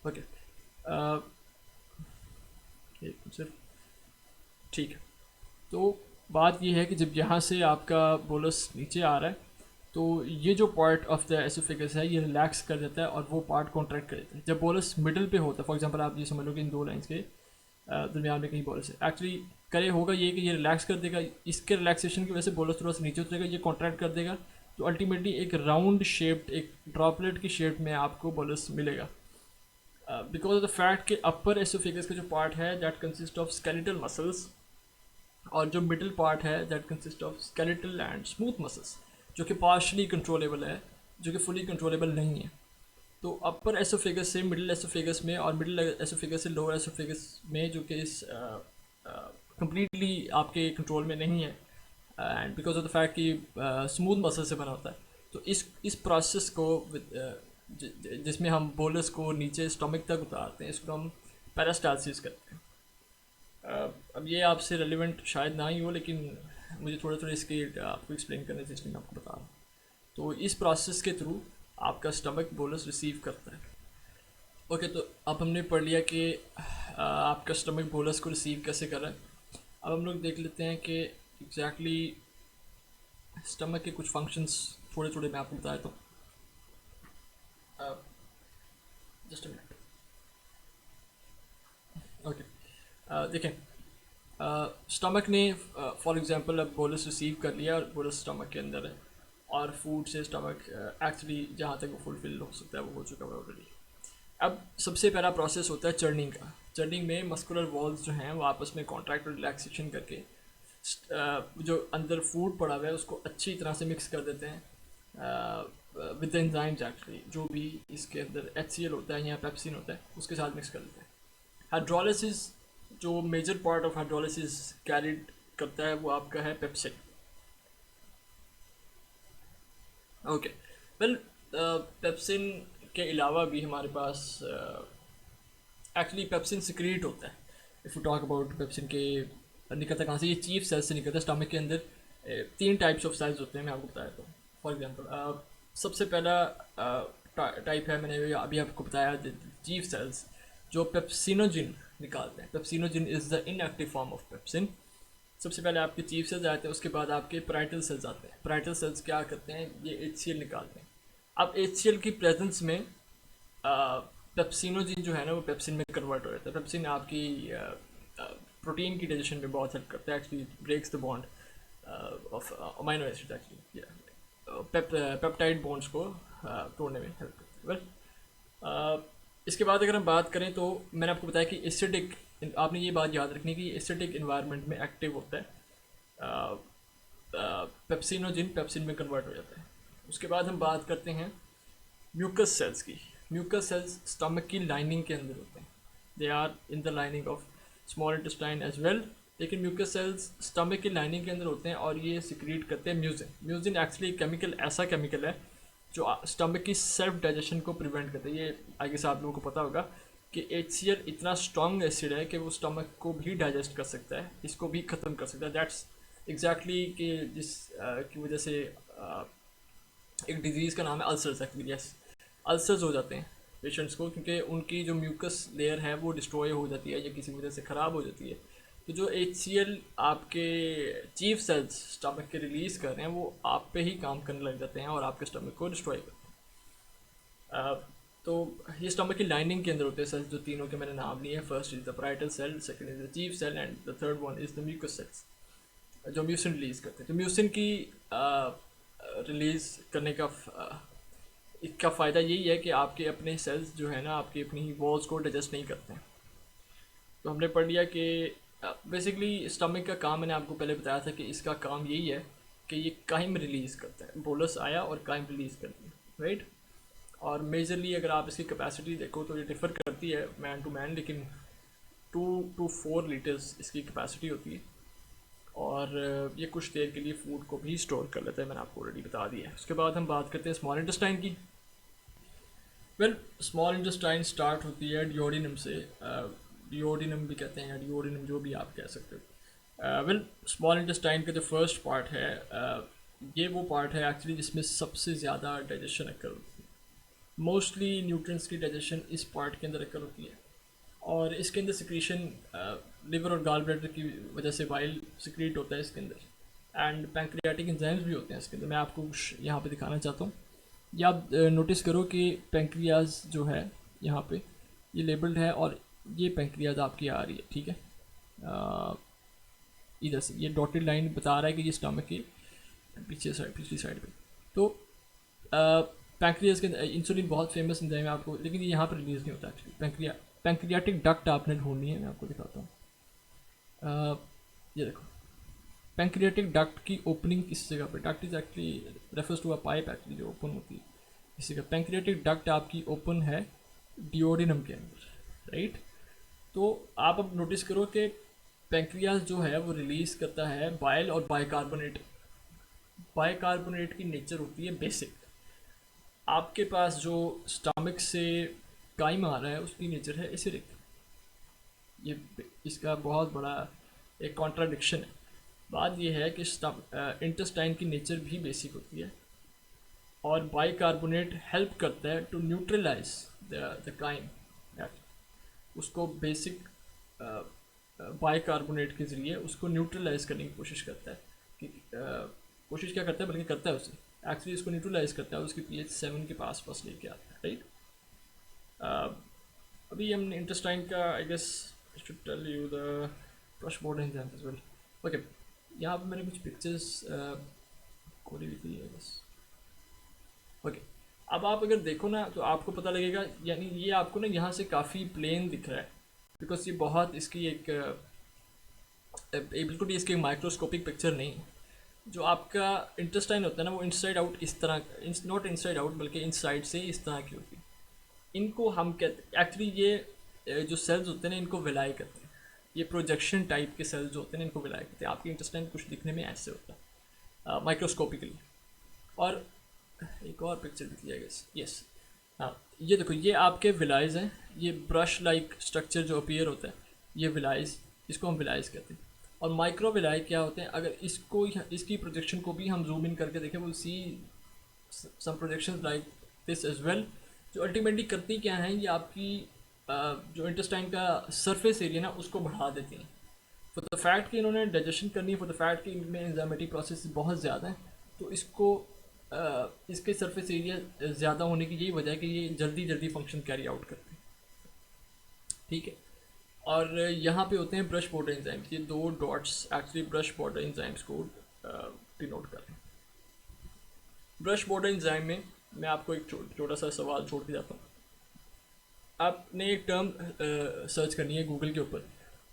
ओके, सिर्फ ठीक है। तो बात ये है कि जब यहाँ से आपका बोलस नीचे आ रहा है तो ये जो पार्ट ऑफ द एसोफेगस है ये रिलैक्स कर देता है और वो पार्ट कॉन्ट्रैक्ट कर देता है। जब बोलस मिडल पे होता है, फॉर एग्जांपल आप ये समझ लो कि इन दो लाइंस के दरमियान में कहीं बोलस है, एक्चुअली करे होगा ये कि ये रिलैक्स कर देगा, इसके रिलैक्सेशन की वजह से बोलस थोड़ा सा नीचे उतरेगा, ये कॉन्ट्रैक्ट कर देगा, तो अल्टीमेटली एक राउंड शेप्ड, एक ड्रॉपलेट की शेप में आपको बोलस मिलेगा। बिकॉज ऑफ द फैक्ट कि अपर एसोफेगस का जो पार्ट है that consist of skeletal muscles, और जो मिडिल पार्ट है that consist of skeletal and smooth muscles, जो कि पार्शली कंट्रोलेबल है, जो कि फुली कंट्रोलेबल नहीं है। तो अपर एसोफेगस से मिडिल एसोफेगस में और मिडिल एसोफेगस से लोअर एसोफेगस में, जो कि इस कम्प्लीटली आपके कंट्रोल में नहीं है, and because of the fact कि स्मूथ मसल से बना होता है, तो इस प्रोसेस को जिसमें हम बोलस को नीचे स्टमक तक उतारते हैं, इसको हम पेरिस्टालसिस करते हैं। अब ये आपसे रेलिवेंट शायद ना ही हो, लेकिन मुझे थोड़े थोड़े इसके आपको एक्सप्लेन करने से, इसलिए मैं आपको बता रहा हूँ। तो इस प्रोसेस के थ्रू आपका स्टमक बोलस रिसीव करता है। ओके, तो अब हमने पढ़ लिया कि आपका स्टमक बोलस को रिसीव कैसे कर रहा है। अब हम लोग देख लेते हैं कि एग्जैक्टली स्टमक के कुछ फंक्शंस थोड़े थोड़े मैं आपको बता देता हूँ। Just a minute. ओके, देखें, स्टमक ने फॉर एग्जांपल अब बोलस रिसीव कर लिया और बोलस स्टमक के अंदर है, और फूड से स्टमक एक्चुअली जहाँ तक वो फुलफिल हो सकता है वो हो चुका है ऑलरेडी। अब सबसे पहला प्रोसेस होता है चर्निंग का। चर्निंग में मस्कुलर वॉल्स जो हैं वो आपस में कॉन्ट्रैक्ट और रिलैक्सेशन करके जो अंदर फूड पड़ा हुआ है उसको अच्छी तरह से मिक्स कर देते हैं विद एंजाइम्स, एक्चुअली जो भी इसके अंदर HCl होता है या पेप्सिन होता है उसके साथ मिक्स कर देते हैं। हाइड्रोलिसिस, जो major part of hydrolysis carried करता है वो आपका है पेप्सिन। ओके, वेल, पेप्सिन के अलावा भी हमारे पास एक्चुअली पेप्सिन सिक्रीट होता है। If you talk about pepsin के निकलता कहाँ से, ये चीफ सेल्स से निकलता है। स्टमक के अंदर तीन टाइप्स ऑफ सेल्स होते हैं, मैं आपको बताया। तो फॉर एग्जांपल सबसे पहला टाइप है, मैंने अभी आपको बताया, चीफ सेल्स जो पेप्सिनोजिन निकालते हैं। Pepsinogen is the inactive form of pepsin. सबसे पहले आपके चीफ सेल्स आते हैं, उसके बाद आपके पैराइटल सेल्स आते हैं। पैराइटल सेल्स क्या करते हैं, ये HCl निकालते हैं। अब HCl की प्रेजेंस में पेप्सिनोजिन जो है ना वो पेप्सिन में कन्वर्ट हो जाता है। पेप्सिन आपकी प्रोटीन की डाइजेशन में बहुत हेल्प करता है, actually breaks the bond of amino acid, actually peptide bonds को तोड़ने में हेल्प करता है। वेल, इसके बाद अगर हम बात करें तो मैंने आपको बताया कि एसिडिक, आपने ये बात याद रखनी कि एसिडिक इन्वायरमेंट में एक्टिव होता है पेप्सिनोजिन, पेप्सिन में कन्वर्ट हो जाता है। उसके बाद हम बात करते हैं म्यूकस सेल्स की। म्यूकस सेल्स स्टमक की लाइनिंग के अंदर होते हैं, they are in the lining of small intestine as well. लेकिन म्यूकस सेल्स स्टमक की लाइनिंग के अंदर होते हैं और ये सिक्रीट करते हैं म्यूजिन। म्यूजिन एक्चुअली केमिकल, ऐसा केमिकल है जो स्टमक की सेल्फ डाइजेशन को प्रिवेंट करता है। ये आगे से आप लोगों को पता होगा कि HCl इतना स्ट्रॉन्ग एसिड है कि वो स्टमक को भी डाइजेस्ट कर सकता है, इसको भी ख़त्म कर सकता है। दैट्स एग्जैक्टली कि जिस की वजह से एक डिजीज़ का नाम है अल्सर्स। एक्चुअली यस, अल्सर्स हो जाते हैं पेशेंट्स को, क्योंकि उनकी जो म्यूकस लेयर है वो डिस्ट्रॉय हो जाती है या किसी वजह से ख़राब हो जाती है। तो जो HCl आपके चीफ सेल्स स्टमक के रिलीज़ कर रहे हैं वो आप पे ही काम करने लग जाते हैं और आपके स्टमक को डिस्ट्रॉय करते हैं। तो ये स्टमक की लाइनिंग के अंदर होते हैं सेल्स, जो तीनों के मैंने नाम लिए हैं। First is the parietal cell, second is the chief cell, and the third one is the mucus cells जो म्यूसिन रिलीज़ करते हैं। तो म्यूसिन की रिलीज़ करने का इसका फ़ायदा यही है कि आपके अपने सेल्स जो है ना आपकी अपनी वॉल्स को डाइजेस्ट नहीं करते हैं। तो हमने पढ़ लिया कि बेसिकली स्टमक का काम, मैंने आपको पहले बताया था कि इसका काम यही है कि ये काइम रिलीज़ करता है। बोलस आया और काइम रिलीज़ कर दिया, राइट। और मेजरली अगर आप इसकी कैपेसिटी देखो तो ये डिफ़र करती है मैन टू मैन, लेकिन 2 to 4 लीटर्स इसकी कैपेसिटी होती है। और ये कुछ देर के लिए फूड को भी स्टोर कर लेता है, मैंने आपको ऑलरेडी बता दिया है। उसके बाद हम बात करते हैं स्मॉल इंटेस्टाइन की। वेल, स्मॉल इंटेस्टाइन स्टार्ट होती है डिओडिनम से, डिओडिनम भी कहते हैं या डिओडिनम, जो भी आप कह सकते हो। वेल, स्मॉल इंटेस्टाइन का जो फर्स्ट पार्ट है ये वो पार्ट है एक्चुअली जिसमें सबसे ज़्यादा डाइजेशन अकर होती है। मोस्टली न्यूट्रिएंट्स की डाइजेशन इस पार्ट के अंदर अकर होती है और इसके अंदर सिक्रीशन लिवर और गाल ब्लैडर की वजह से बाइल सिक्रीट होता है इसके अंदर, एंड पैंक्रियाटिक एंजाइम्स भी होते हैं इसके अंदर। मैं आपको कुछ यहाँ पे दिखाना चाहता हूँ। ये आप नोटिस करो कि पैंक्रियाज जो है यहाँ पे ये लेबल्ड है, और ये पैंक्रियाज आपकी आ रही है, ठीक है। इधर से ये डॉटेड लाइन बता रहा है कि ये स्टमक के पीछे साइड, पिछली साइड पे। तो पैंक्रियाज के इंसुलिन बहुत फेमस एंजाइम है आपको, लेकिन ये यहाँ पर रिलीज नहीं होता एक्चुअली। पैंक्रियाटिक डक्ट आपने ढूंढनी है, मैं आपको दिखाता हूँ। ये देखो, पैंक्रियाटिक डक्ट की ओपनिंग किस जगह पे, duct is actually refers to a pipe actually जो ओपन होती है इस जगह। पैंक्रियाटिक डक्ट आपकी ओपन है डिओडिनम के अंदर, राइट। तो आप अब नोटिस करो कि पैंक्रियाज जो है वो रिलीज करता है बाइल और बाइकार्बोनेट। बाइकार्बोनेट की नेचर होती है बेसिक। आपके पास जो स्टमक से काइम आ रहा है उसकी नेचर है एसिडिक। ये इसका बहुत बड़ा एक कॉन्ट्राडिक्शन है। बात यह है कि इंटेस्टाइन की नेचर भी बेसिक होती है, और बाइकार्बोनेट हेल्प करता है टू न्यूट्रलाइज द काइम। उसको बेसिक बाइकार्बोनेट के ज़रिए उसको न्यूट्रलाइज करने की कोशिश करता है कि कोशिश क्या करता है, बल्कि करता है उसे एक्चुअली इसको न्यूट्रलाइज करता है, उसकी pH 7 के पास लेके आता है, राइट। अभी हमने इंटेस्टाइन का I guess should tell you the brush board enzyme as well. Okay, यहाँ पे मैंने कुछ पिक्चर्स खोली हुई थी आई गेस। ओके, अब आप अगर देखो ना तो आपको पता लगेगा, यानी ये आपको ना यहाँ से काफ़ी प्लेन दिख रहा है, बिकॉज ये बहुत इसकी एक बिल्कुल भी इसकी माइक्रोस्कोपिक पिक्चर नहीं है। जो आपका इंटेस्टाइन होता है ना वो इनसाइड आउट इस तरह, नॉट इनसाइड आउट बल्कि इनसाइड से इस तरह की होती है। इनको हम कहते एक्चुअली ये जो सेल्स होते हैं ना इनको विलाई करते हैं। ये प्रोजेक्शन टाइप के सेल्स जो होते हैं ना इनको विलाई करते हैं। आपकी इंटेस्टाइन कुछ दिखने में ऐसे होता है माइक्रोस्कोपिकली। और एक और पिक्चर दिखी है यस, हाँ ये देखो, ये आपके विलाइज हैं। ये ब्रश लाइक स्ट्रक्चर जो अपीयर होता है ये विलाइज, इसको हम विलाइज कहते हैं। और माइक्रो विलाई क्या होते हैं, अगर इसको इसकी प्रोजेक्शन को भी हम जूम इन करके देखें वो see some projection like this as well, जो अल्टीमेटली करती क्या है, ये आपकी जो इंटेस्टाइन का सरफेस एरिया ना उसको बढ़ा देती हैं। फॉर द फैक्ट कि इन्होंने डाइजेशन करनी है, फॉर द फैक्ट कि इनमें एंजाइमेटिक प्रोसेस बहुत ज़्यादा है, तो इसको इसके सरफेस एरिया ज़्यादा होने की यही वजह है कि ये जल्दी जल्दी फंक्शन कैरी आउट करते हैं, ठीक है। और यहाँ पे होते हैं ब्रश बॉर्डर एंजाइम्स। ये दो dots actually brush border enzymes को डिनोट कर रहे हैं। ब्रश बॉर्डर एंजाइम में मैं आपको एक छोटा सा सवाल छोड़ के जाता हूँ। आपने एक टर्म सर्च करनी है गूगल के ऊपर,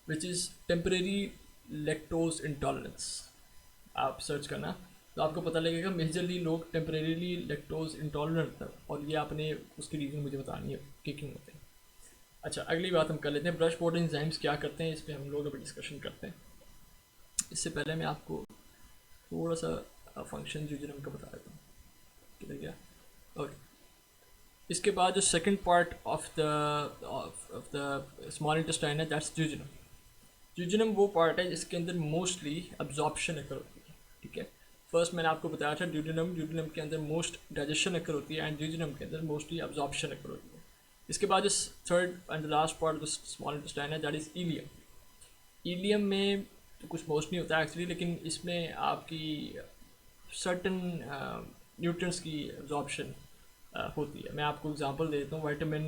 which is temporary lactose intolerance. आप सर्च करना तो आपको पता लगेगा मेजरली लोग टेम्परेरीली लैक्टोज इंटॉलरेंट था, और ये आपने उसकी रीज़न मुझे बतानी है कि क्यों होते हैं। अच्छा, अगली बात हम कर लेते हैं, ब्रश बॉर्डर एंजाइम्स क्या करते हैं, इस पर हम लोग अभी डिस्कशन करते हैं। इससे पहले मैं आपको थोड़ा सा फंक्शन ड्यूजनम का बता देता हूँ, किधर गया। ओके, इसके बाद जो second part of the small intestine है दैट्स ड्यूजनम। ड्यूजनम वो पार्ट है जिसके अंदर मोस्टली अब्जॉर्प्शन अकर होती है, ठीक है। फर्स्ट मैंने आपको बताया था ड्यूजनम के अंदर मोस्ट डाइजेशन अकर होती है, एंड ड्यूजनम के अंदर मोस्टली अब्जॉर्प्शन अकर होती है। इसके बाद जो third and last part of the small intestine है दैट इज़ इलियम। इलियम में तो कुछ मोस्ट नहीं होता एक्चुअली, लेकिन इसमें आपकी सर्टन न्यूट्रिएंट्स की अब्जॉर्प्शन होती है। मैं आपको एग्जांपल दे देता हूँ, विटामिन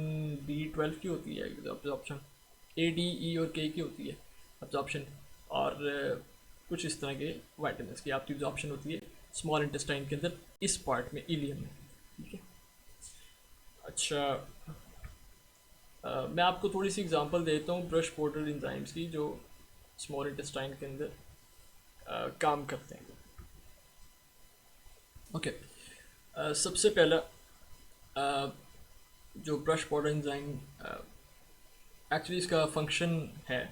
B12 की होती है अब्जॉर्प्शन, A, D, E और K की होती है अब्जॉर्प्शन, और कुछ इस तरह के वाइटामिन की आपकी अब्जॉर्प्शन होती है स्मॉल इंटेस्टाइन के अंदर, इस पार्ट में इलियम में, ठीक है। अच्छा, मैं आपको थोड़ी सी एग्जांपल देता हूँ ब्रश बॉर्डर एंजाइम्स की जो स्मॉल इंटेस्टाइन के अंदर काम करते हैं। ओके, सबसे पहला जो ब्रश बॉर्डर एंजाइम एक्चुअली इसका फंक्शन है,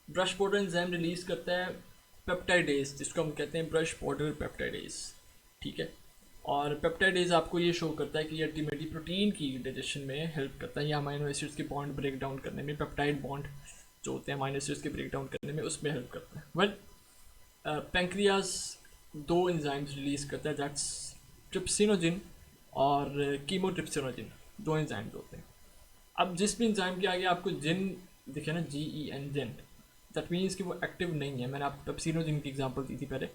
ब्रश बॉर्डर एंजाइम रिलीज करता है पेप्टाइडेज, जिसको हम कहते हैं ब्रश बॉर्डर पेप्टाइडेज, ठीक है। और पेप्टाइडेज आपको ये शो करता है कि अल्टीमेटली प्रोटीन की डाइजेशन में हेल्प करता है, या अमाइनो एसिड्स के बॉन्ड ब्रेक डाउन करने में, पेप्टाइड बॉन्ड जो होते हैं अमाइनो एसिड्स के ब्रेक डाउन करने में उसमें हेल्प करता है। वेल, पैंक्रियाज दो एंजाइम्स रिलीज करता है, दैट्स ट्रिप्सिनोजिन और कीमोट्रिप्सिनोजिन, दो एंजाइम्स होते हैं। अब जिस भी एंजाइम के आगे आपको जिन देखिए ना, GEN जेंट, दैट मीन्स कि वो एक्टिव नहीं है। मैंने आपको पेप्सिनोजिन की एग्जांपल दी थी पहले।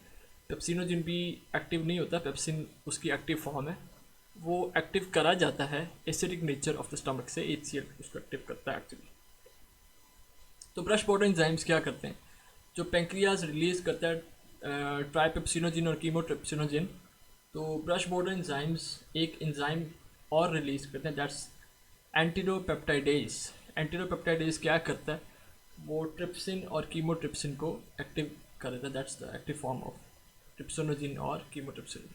पेप्सिनोजिन भी एक्टिव नहीं होता, पेप्सिन उसकी एक्टिव फॉर्म है। वो एक्टिव करा जाता है acidic nature of the stomach से, HCl उसको एक्टिव करता है एक्चुअली। तो ब्रश बॉर्डर एंजाइम्स क्या करते हैं? जो पेंक्रियाज रिलीज करता है ट्राइपेप्सिनोजिन और कीमोट्रिप्सिनोजिन, तो ब्रश बॉर्डर एंजाइम्स एक एंजाइम और रिलीज करते हैं, दैट्स एंटीरोपेप्टाइडेज। एंटीरोपेप्टाइडेज क्या करता है? वो ट्रिप्सिन और कीमोट्रिप्सिन को एक्टिव कर देता है, that's the active form of trypsinogen और कीमोट्रिप्सिन।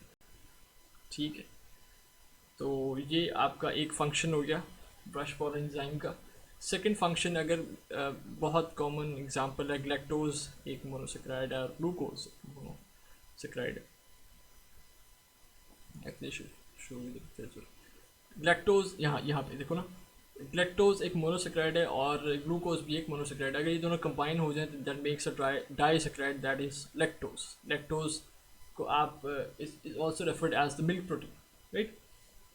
ठीक है, तो ये आपका एक फंक्शन हो गया ब्रश बॉर्डर एंजाइम का। सेकेंड फंक्शन, अगर बहुत कॉमन एग्जांपल है, ग्लैक्टोज एक मोनोसेक्राइड है और ग्लूकोज मोनोसेक्राइड है। ग्लैक्टोज यहाँ यहाँ पे देखो ना, ग्लैक्टोज एक मोनोसेक्राइड है और ग्लूकोज भी एक मोनोसेक्राइड है। अगर ये दोनों कंबाइन हो जाए तो that makes a disaccharide, that is lactose. Lactose को आप is also referred as the milk protein, right.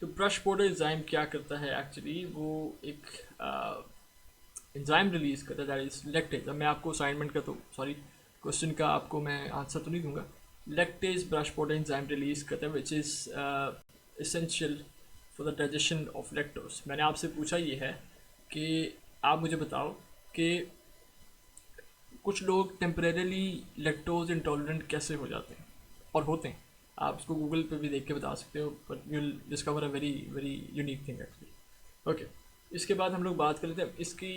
तो ब्रश बॉर्डर एंजाइम क्या करता है एक्चुअली? वो एक एंजाइम रिलीज करता है, दैट इज लैक्टेज। अब मैं आपको असाइनमेंट का तो सॉरी क्वेश्चन का आपको मैं आंसर तो नहीं दूंगा। Lactase brush border enzyme release करता है which is essential for the digestion of lactose. मैंने आपसे पूछा ये है कि आप मुझे बताओ कि कुछ लोग टेम्परेली लैक्टोज इंटॉलरेंट कैसे हो जाते हैं और होते हैं। आप उसको गूगल पे भी देख के बता सकते हो, but you will discover a very very unique thing actually. Okay, इसके बाद हम लोग बात कर लेते हैं इसकी।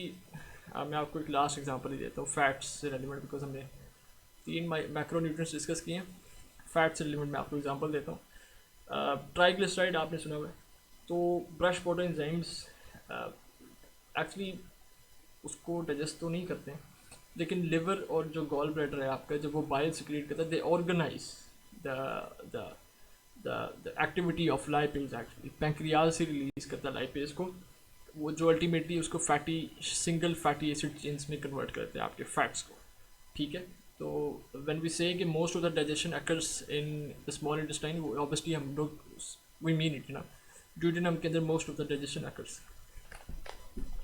मैं आपको एक लास्ट एग्जांपल ही देता हूँ फैट्स से रिलेवेंट, बिकॉज हमने 3 मैक्रो न्यूट्रिएंट्स डिस्कस किए हैं। फैट से रिलेवेंट मैं आपको एग्जांपल देता हूँ। ट्राइग्लिसराइड आपने सुना हुआ है। तो ब्रश बॉर्डर एंजाइम्स एक्चुअली उसको डाइजेस्ट तो नहीं करते हैं, लेकिन लिवर और जो गॉल ब्लैडर है आपका, जब वो बाइल सिक्रीट करता है, they organize the the activity of lipase. Actually pancreas से रिलीज करता है लाइपेज को, वो जो अल्टीमेटली उसको fatty single fatty acid chains में कन्वर्ट करते हैं आपके फैट्स को। ठीक है, तो व्हेन वी से कि most of the digestion occurs in the small intestine, वो ऑब्वियसली हम लोग वी मीन इट ना, ड्यूडेनम के अंदर most of the digestion occurs.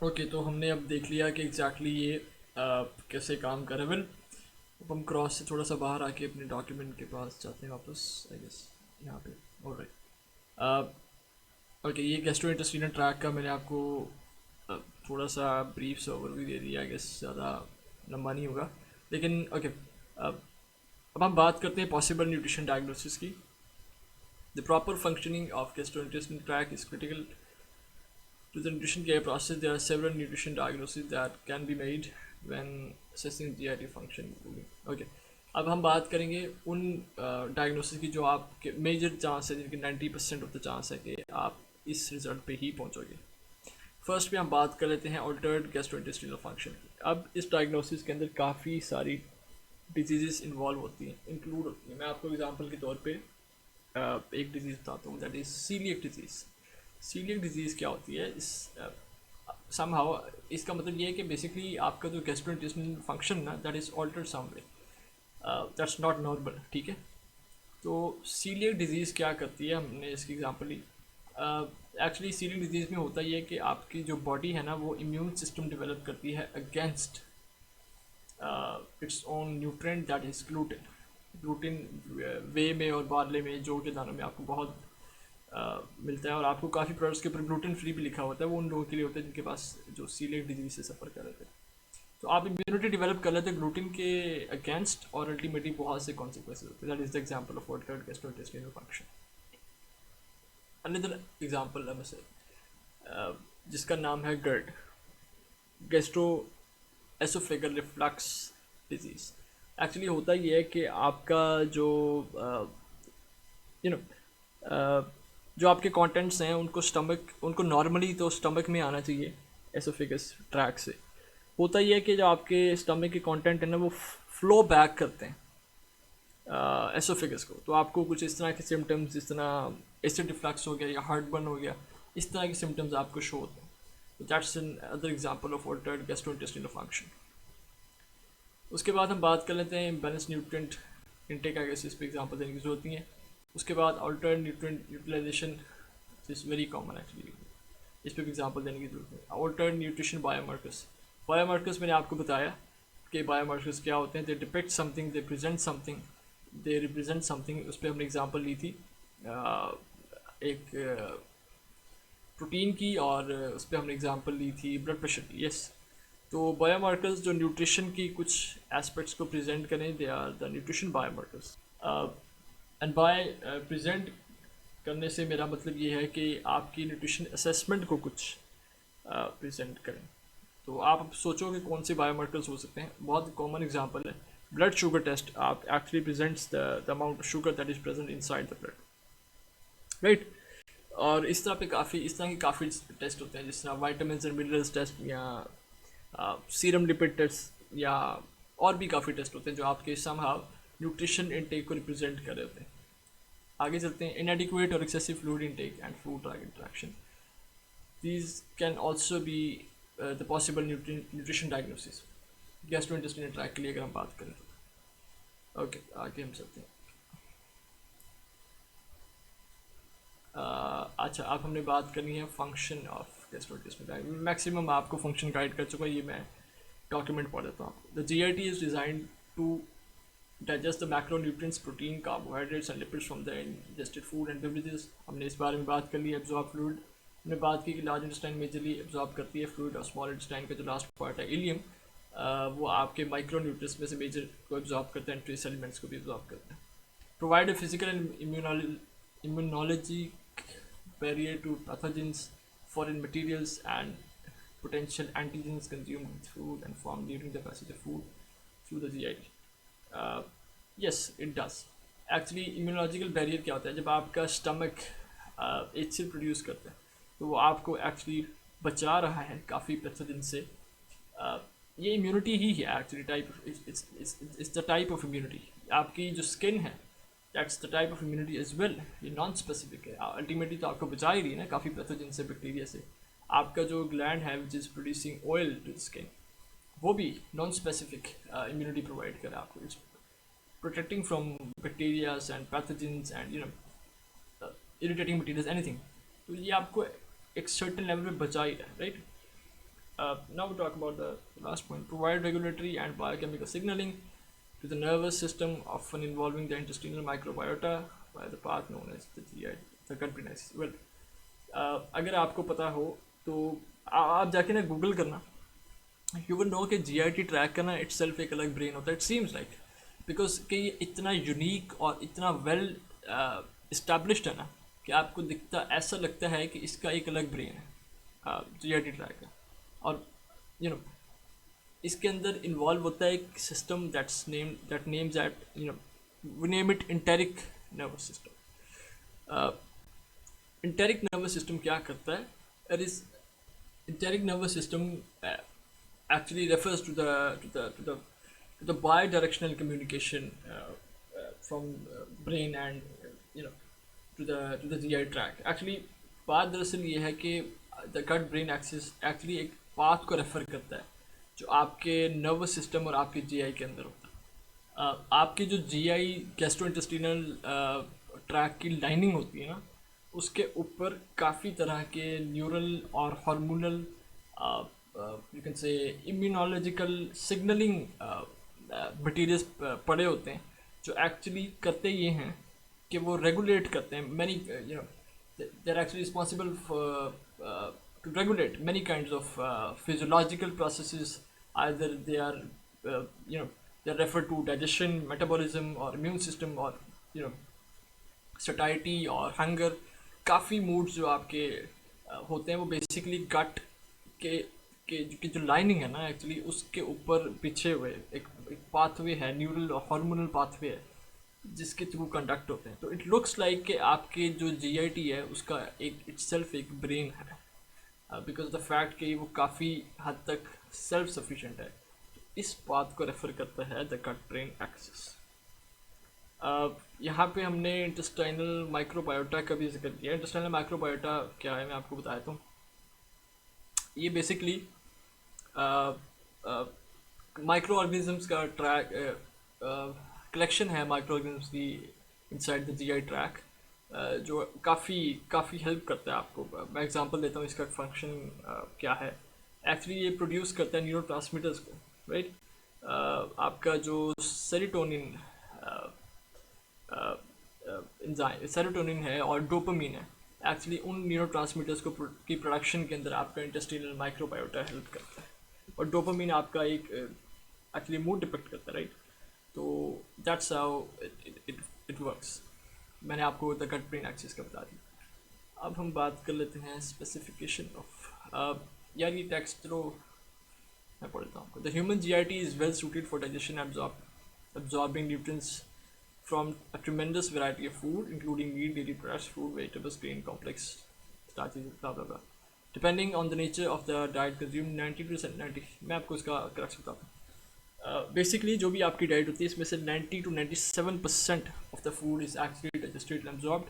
Okay, तो हमने अब देख लिया कि एग्जैक्टली ये कैसे काम कर रहा है। अब हम क्रॉस से थोड़ा सा बाहर आके अपने डॉक्यूमेंट के पास जाते हैं वापस, आई गेस यहाँ पे। ऑलराइट, ओके, ये गैस्ट्रोइंटेस्टाइनल ट्रैक का मैंने आपको थोड़ा सा ब्रीफ सा ओवरव्यू दे दिया, आई गेस ज़्यादा लंबा नहीं होगा। लेकिन ओके, अब हम बात करते हैं पॉसिबल न्यूट्रिशन डायग्नोसिस की। The proper functioning of gastrointestinal tract is critical to the nutrition care process. There are several nutrition diagnoses that can be made when assessing GIT function. Okay, अब हम बात करेंगे उन डायग्नोसिस की जो आपके major chance है, जिनके 90% ऑफ द चांस है कि आप इस रिजल्ट पे ही पहुंचोगे। फर्स्ट पे हम बात कर लेते हैं ऑल्टर्ड गैस्ट्रोइंटेस्टाइनल फंक्शन की। अब इस डायग्नोसिस के अंदर काफ़ी सारी डिजीज़ इन्वॉल्व होती हैं, इंक्लूड होती हैं। मैं आपको एग्जांपल के तौर पे एक डिजीज़ बताता हूँ, that is coeliac disease. Coeliac disease क्या होती है? इस समहाउ इसका मतलब ये है कि बेसिकली आपका जो गैस्ट्रोइंटेस्टाइनल फंक्शन ना, that is altered some way, that's not normal. ठीक है, तो सीलिएक डिजीज़ क्या करती है, हमने इसकी एग्जांपल ली। एक्चुअली सीलिएक डिजीज़ में होता ये है कि आपकी जो बॉडी है ना, वो इम्यून सिस्टम डेवलप करती है against its own nutrient, that is gluten. Gluten वे में और बार्ले में, जौ के दानों में आपको बहुत मिलता है, और आपको काफ़ी प्रोडक्ट्स के ऊपर ग्लूटेन फ्री भी लिखा होता है। वो उन लोगों के लिए होता है जिनके पास जो सीलिएक डिजीज़ से सफ़र कर रहे थे। तो आप इम्यूनिटी डेवलप कर लेते हैं ग्लूटेन के अगेंस्ट, और अल्टीमेटली बहुत से कॉन्सिक्वेंसेज होते हैं। That is the example of altered gastrointestinal function. Another example है से जिसका नाम है GERD, gastro oesophageal reflux disease. Actually होता ये है कि आपका जो यू नो जो आपके कंटेंट्स हैं उनको नॉर्मली तो स्टमक में आना चाहिए एसोफेगस ट्रैक से। होता ये है कि जो आपके स्टमक के कंटेंट है ना, वो फ्लो बैक करते हैं एसोफेगस को। तो आपको कुछ इस तरह के सिम्टम्स, जिस तरह एसिड रिफ्लक्स हो गया या हार्ट बर्न हो गया, इस तरह के सिम्टम्स आपको शो होते हैं। तो that's an other example of altered gastrointestinal function. उसके बाद हम बात कर लेते हैं balance nutrient intake, I guess इस पर एग्जांपल देने की जरूरत नहीं है। उसके बाद altered nutrient utilisation is very common actually, इस पर भी एग्जांपल देने की जरूरत है। ऑल्टर्ड न्यूट्रिशन बायोमार्कर्स, बायोमार्कर्स मैंने आपको बताया कि बायोमार्कर्स क्या होते हैं। They depict something, they present something, they represent something. उस पर हमने एग्जांपल ली थी एक प्रोटीन की, और उस पर हमने एग्जांपल ली थी ब्लड प्रेशर की। यस, तो बायोमार्कर्स जो न्यूट्रिशन की कुछ एस्पेक्ट्स को प्रेजेंट करें, they are the nutrition biomarkers. And by present करने से मेरा मतलब ये है कि आपकी न्यूट्रिशन असेसमेंट को कुछ प्रेजेंट करें। तो आप सोचो कि कौन से बायोमार्कर्स हो सकते हैं। बहुत कॉमन एग्जांपल है ब्लड शुगर टेस्ट। आप actually presents the amount of sugar that is present inside the blood, right. और इस तरह इस तरह के काफ़ी टेस्ट होते हैं, जिस तरह वाइटामिन एंड मिनरल्स टेस्ट, या सीरम लिपिड टेस्ट, या और भी काफ़ी टेस्ट होते हैं जो आपके समहाउ न्यूट्रिशन इनटेक को रिप्रेजेंट कर रहे होते हैं। आगे चलते हैं। इनएडिक्वेट और excessive fluid intake and food drug interaction, these can also be the possible nutrition diagnosis gastrointestinal tract के लिए अगर हम बात करें तो। ओके, आगे हम चलते हैं। अच्छा, अब हमने बात करनी है फंक्शन ऑफ गैस्ट्रोइंटेस्टाइनल। मैक्सिमम आपको फंक्शन गाइड कर चुका है, ये मैं डॉक्यूमेंट पढ़ देता हूँ आपको। The GIT is designed to digest the macronutrients, protein, carbohydrates and lipids from the ingested food and beverages। हमने इस बारे में बात कर ली। एब्जॉर्ब फ्लूइड हमने बात की कि लार्ज इंटेस्टाइन मेजरली एब्जॉर्ब करती है फ्लूइड, और स्मॉल इंटेस्टाइन का जो लास्ट पार्ट है इलियम, वो आपके माइक्रोन्यूट्रिएंट्स में से मेजर को एब्जॉर्ब करते हैं, ट्रेस एलिमेंट्स को भी एब्जॉर्ब करते हैं। Provide a physical and immunology barrier to pathogens, foreign materials and potential antigens consumed with food and formed during the passage of food through the GI। Yes it does. Actually immunological barrier क्या होता है? जब आपका stomach acid produce करता है तो वो आपको एक्चुअली बचा रहा है काफ़ी पैथोजन से। ये इम्यूनिटी ही है actually, type it's the type of immunity. आपकी जो स्किन है that's the type of immunity as well. ये नॉन स्पेसिफिक है, अल्टीमेटली तो आपको बचा ही रही है ना काफ़ी पैथोजन से, बैक्टीरिया से। आपका जो ग्लैंड है which is producing oil to the skin, वो भी नॉन स्पेसिफिक इम्यूनिटी प्रोवाइड करे आपको। It's protecting from bacterias and pathogens and irritating materials, anything. तो ये आपको एक सर्टेन लेवल पे बचा ही रहा है, right. Now we talk about the last point. Provide regulatory and biochemical signalling to the nervous system, often involving the intestinal microbiota by the path known as the GI, the gut brain axis। Well, अगर आपको पता हो तो आप जाके ना Google करना, you will know कि GIT ट्रैक करना इट सेल्फ एक अलग ब्रेन होता है। इट सीम्स लाइक, बिकॉज कि ये इतना यूनिक और इतना वेल इस्टेब्लिश्ड है ना कि आपको दिखता ऐसा लगता है कि इसका एक अलग ब्रेन है GIT ट्रैक का। और यू नो इसके अंदर इन्वॉल्व होता है एक system that names that we name it enteric nervous system. Enteric nervous system क्या करता है? It is enteric nervous system actually refers to the bi-directional communication from brain and to the GI tract। actually बात दरअसल ये है कि the gut brain axis actually एक path को रेफर करता है जो आपके नर्वस सिस्टम और आपके GI के अंदर होता है। आपकी जो GI गैस्ट्रोइंटेस्टिनल ट्रैक की लाइनिंग होती है ना, उसके ऊपर काफ़ी तरह के न्यूरल और hormonal you can say immunological signalling materials पड़े होते हैं जो एक्चुअली करते ये हैं कि वो रेगुलेट करते हैं many they are actually responsible to regulate many kinds of physiological processes। either they are they are referred to digestion, metabolism or immune system or satiety और hunger। काफ़ी moods जो आपके होते हैं वो बेसिकली गट के जो लाइनिंग है ना एक्चुअली उसके ऊपर बिछे हुए एक पाथवे है, न्यूरल और हार्मोनल पाथवे है जिसके थ्रू कंडक्ट होते हैं। तो इट लुक्स लाइक कि आपके जो GIT है उसका एक इटसेल्फ एक ब्रेन है, बिकॉज द फैक्ट कि वो काफ़ी हद तक सेल्फ सफिशेंट है। इस बात को रेफर करता है द गट ब्रेन एक्सिस। यहाँ पे हमने इंटेस्टाइनल माइक्रोबायोटा का भी जिक्र किया। इंटेस्टाइनल माइक्रोबायोटा क्या है मैं आपको बताया तो ये बेसिकली माइक्रो ऑर्गेनिजम्स का ट्रैक कलेक्शन है माइक्रो ऑर्गेनिजम्स की इनसाइड द GI ट्रैक, जो काफ़ी हेल्प करता है आपको। मैं एग्जांपल देता हूँ इसका फंक्शन क्या है। एक्चुअली ये प्रोड्यूस करता है न्यूरोट्रांसमीटर्स को, राइट। आपका जो सेरोटोनिन सेरोटोनिन है और डोपामीन है, एक्चुअली उन न्यूरोट्रांसमीटर्स को की प्रोडक्शन के अंदर आपका इंटेस्टिनल माइक्रोबायोटा हेल्प करता है। और डोपामीन आपका एक एक्चुअली मूड डिपेक्ट करता है, राइट। तो दैट्स हाउ इट वर्क्स। मैंने आपको द गट ब्रेन एक्सिस का बता दिया। अब हम बात कर लेते हैं स्पेसिफिकेशन ऑफ, यार ये टेक्स्ट तो मैं पढ़ता हूँ आपको। The human GIT is well suited for digestion absorbing nutrients from a tremendous variety of food, including meat, dairy products, fruit, vegetables, grain, complex starches, blah blah blah. Depending on the nature of the diet consumed, 90% 90, मैं आपको इसका crux बताता हूँ। Basically जो भी आपकी diet होती है इसमें से 90 to 97% of the food is actually digested and absorbed.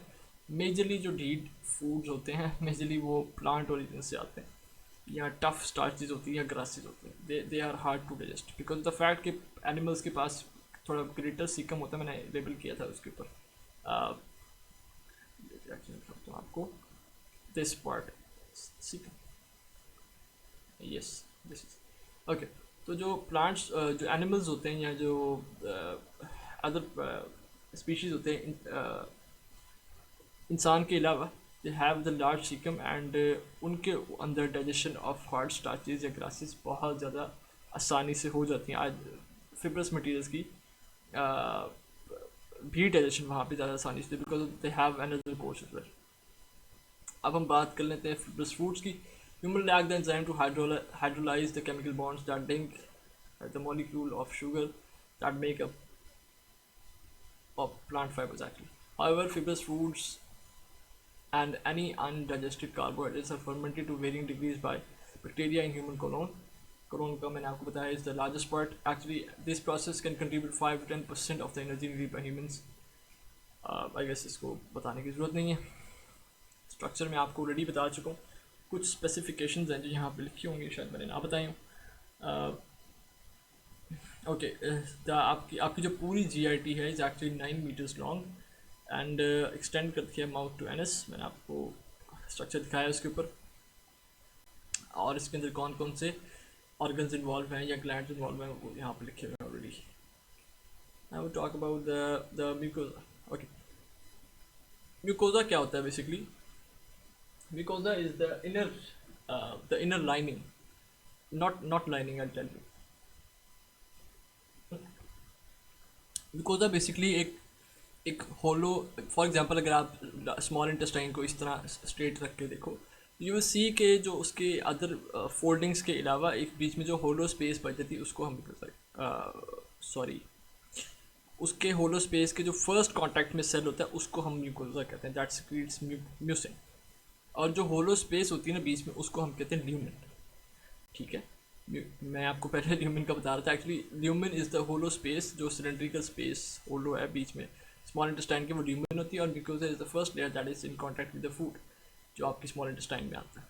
Majorly जो डीड फूड्स होते हैं मेजरली वो प्लांट ओरिजिन से आते हैं, या टफ स्टार्चेज होती हैं या ग्रासेज होते हैं। They are hard to digest because the fact कि एनिमल्स के पास थोड़ा ग्रेटर सीकम होता है। मैंने लेबल किया था उसके ऊपर, तो आपको this part caecum, yes this is okay. तो जो प्लांट्स जो एनिमल्स होते हैं या जो अदर स्पीशीज़ होते हैं इंसान के अलावा, they have the large caecum and उनके अंदर डाइजेशन ऑफ हार्ड स्टार्चेज या ग्रासेस बहुत ज़्यादा आसानी से हो जाती हैं। आज फिब्रस मटीरियल्स की भी डाइजेशन वहाँ पे ज़्यादा आसानी से, because they have another course as well. अब हम बात कर लेते हैं फिब्रस फ्रूट्स की। Human lack the enzyme to hydrolyse the chemical bonds that link the molecule of sugar that make up of plant fibers actually. However, fibrous foods and any undigested carbohydrates are fermented to varying degrees by bacteria in human colon. Colon का मैंने आपको बताया is the largest part. Actually, this process can contribute 5 to 10% of the energy needed by humans. I guess इसको बताने की ज़रूरत नहीं है। स्ट्रक्चर मैं आपको ऑलरेडी बता चुका हूँ। कुछ स्पेसिफिकेशंस हैं जो यहाँ पे लिखी होंगी, शायद मैंने ना बताई हूँ। ओके, आपकी जो पूरी जीआईटी है is actually 9 metres long and extend करती है माउथ टू एनस। मैंने आपको स्ट्रक्चर दिखाया उसके ऊपर, और इसके अंदर कौन कौन से ऑर्गन्स इन्वॉल्व हैं या ग्लैंड्स इन्वॉल्व हैं वो यहाँ पे लिखे हुए हैं already. I will talk about the mucosa. Okay, mucosa क्या होता है बेसिकली? Mucosa is the inner lining, not lining, I tell you. Mucosa basically एक होलो, फॉर एग्जांपल अगर आप स्मॉल इंटेस्टाइन को इस तरह स्ट्रेट रख के देखो, यू विल सी के जो उसके अदर फोल्डिंग्स के अलावा एक बीच में जो होलो स्पेस बच जाती है उसको हम सॉरी उसके होलो स्पेस के जो फर्स्ट कांटेक्ट में सेल होता है उसको हम म्यूकोजा कहते हैं, दैट सिक्रीट्स म्यूसिन। और जो होलो स्पेस होती है ना बीच में, उसको हम कहते हैं ल्यूमेन। ठीक है, मैं आपको पहले ल्यूमिन का बता रहा था। Actually lumen is the hollow space, जो सिलेंड्रिकल स्पेस होलो है बीच में स्मॉल इंटेस्टाइन के, वो ल्यूमिन होती है। और mucosa is the first layer that is in contact with the food, जो आपकी स्मॉल इंटेस्टाइन में आता है।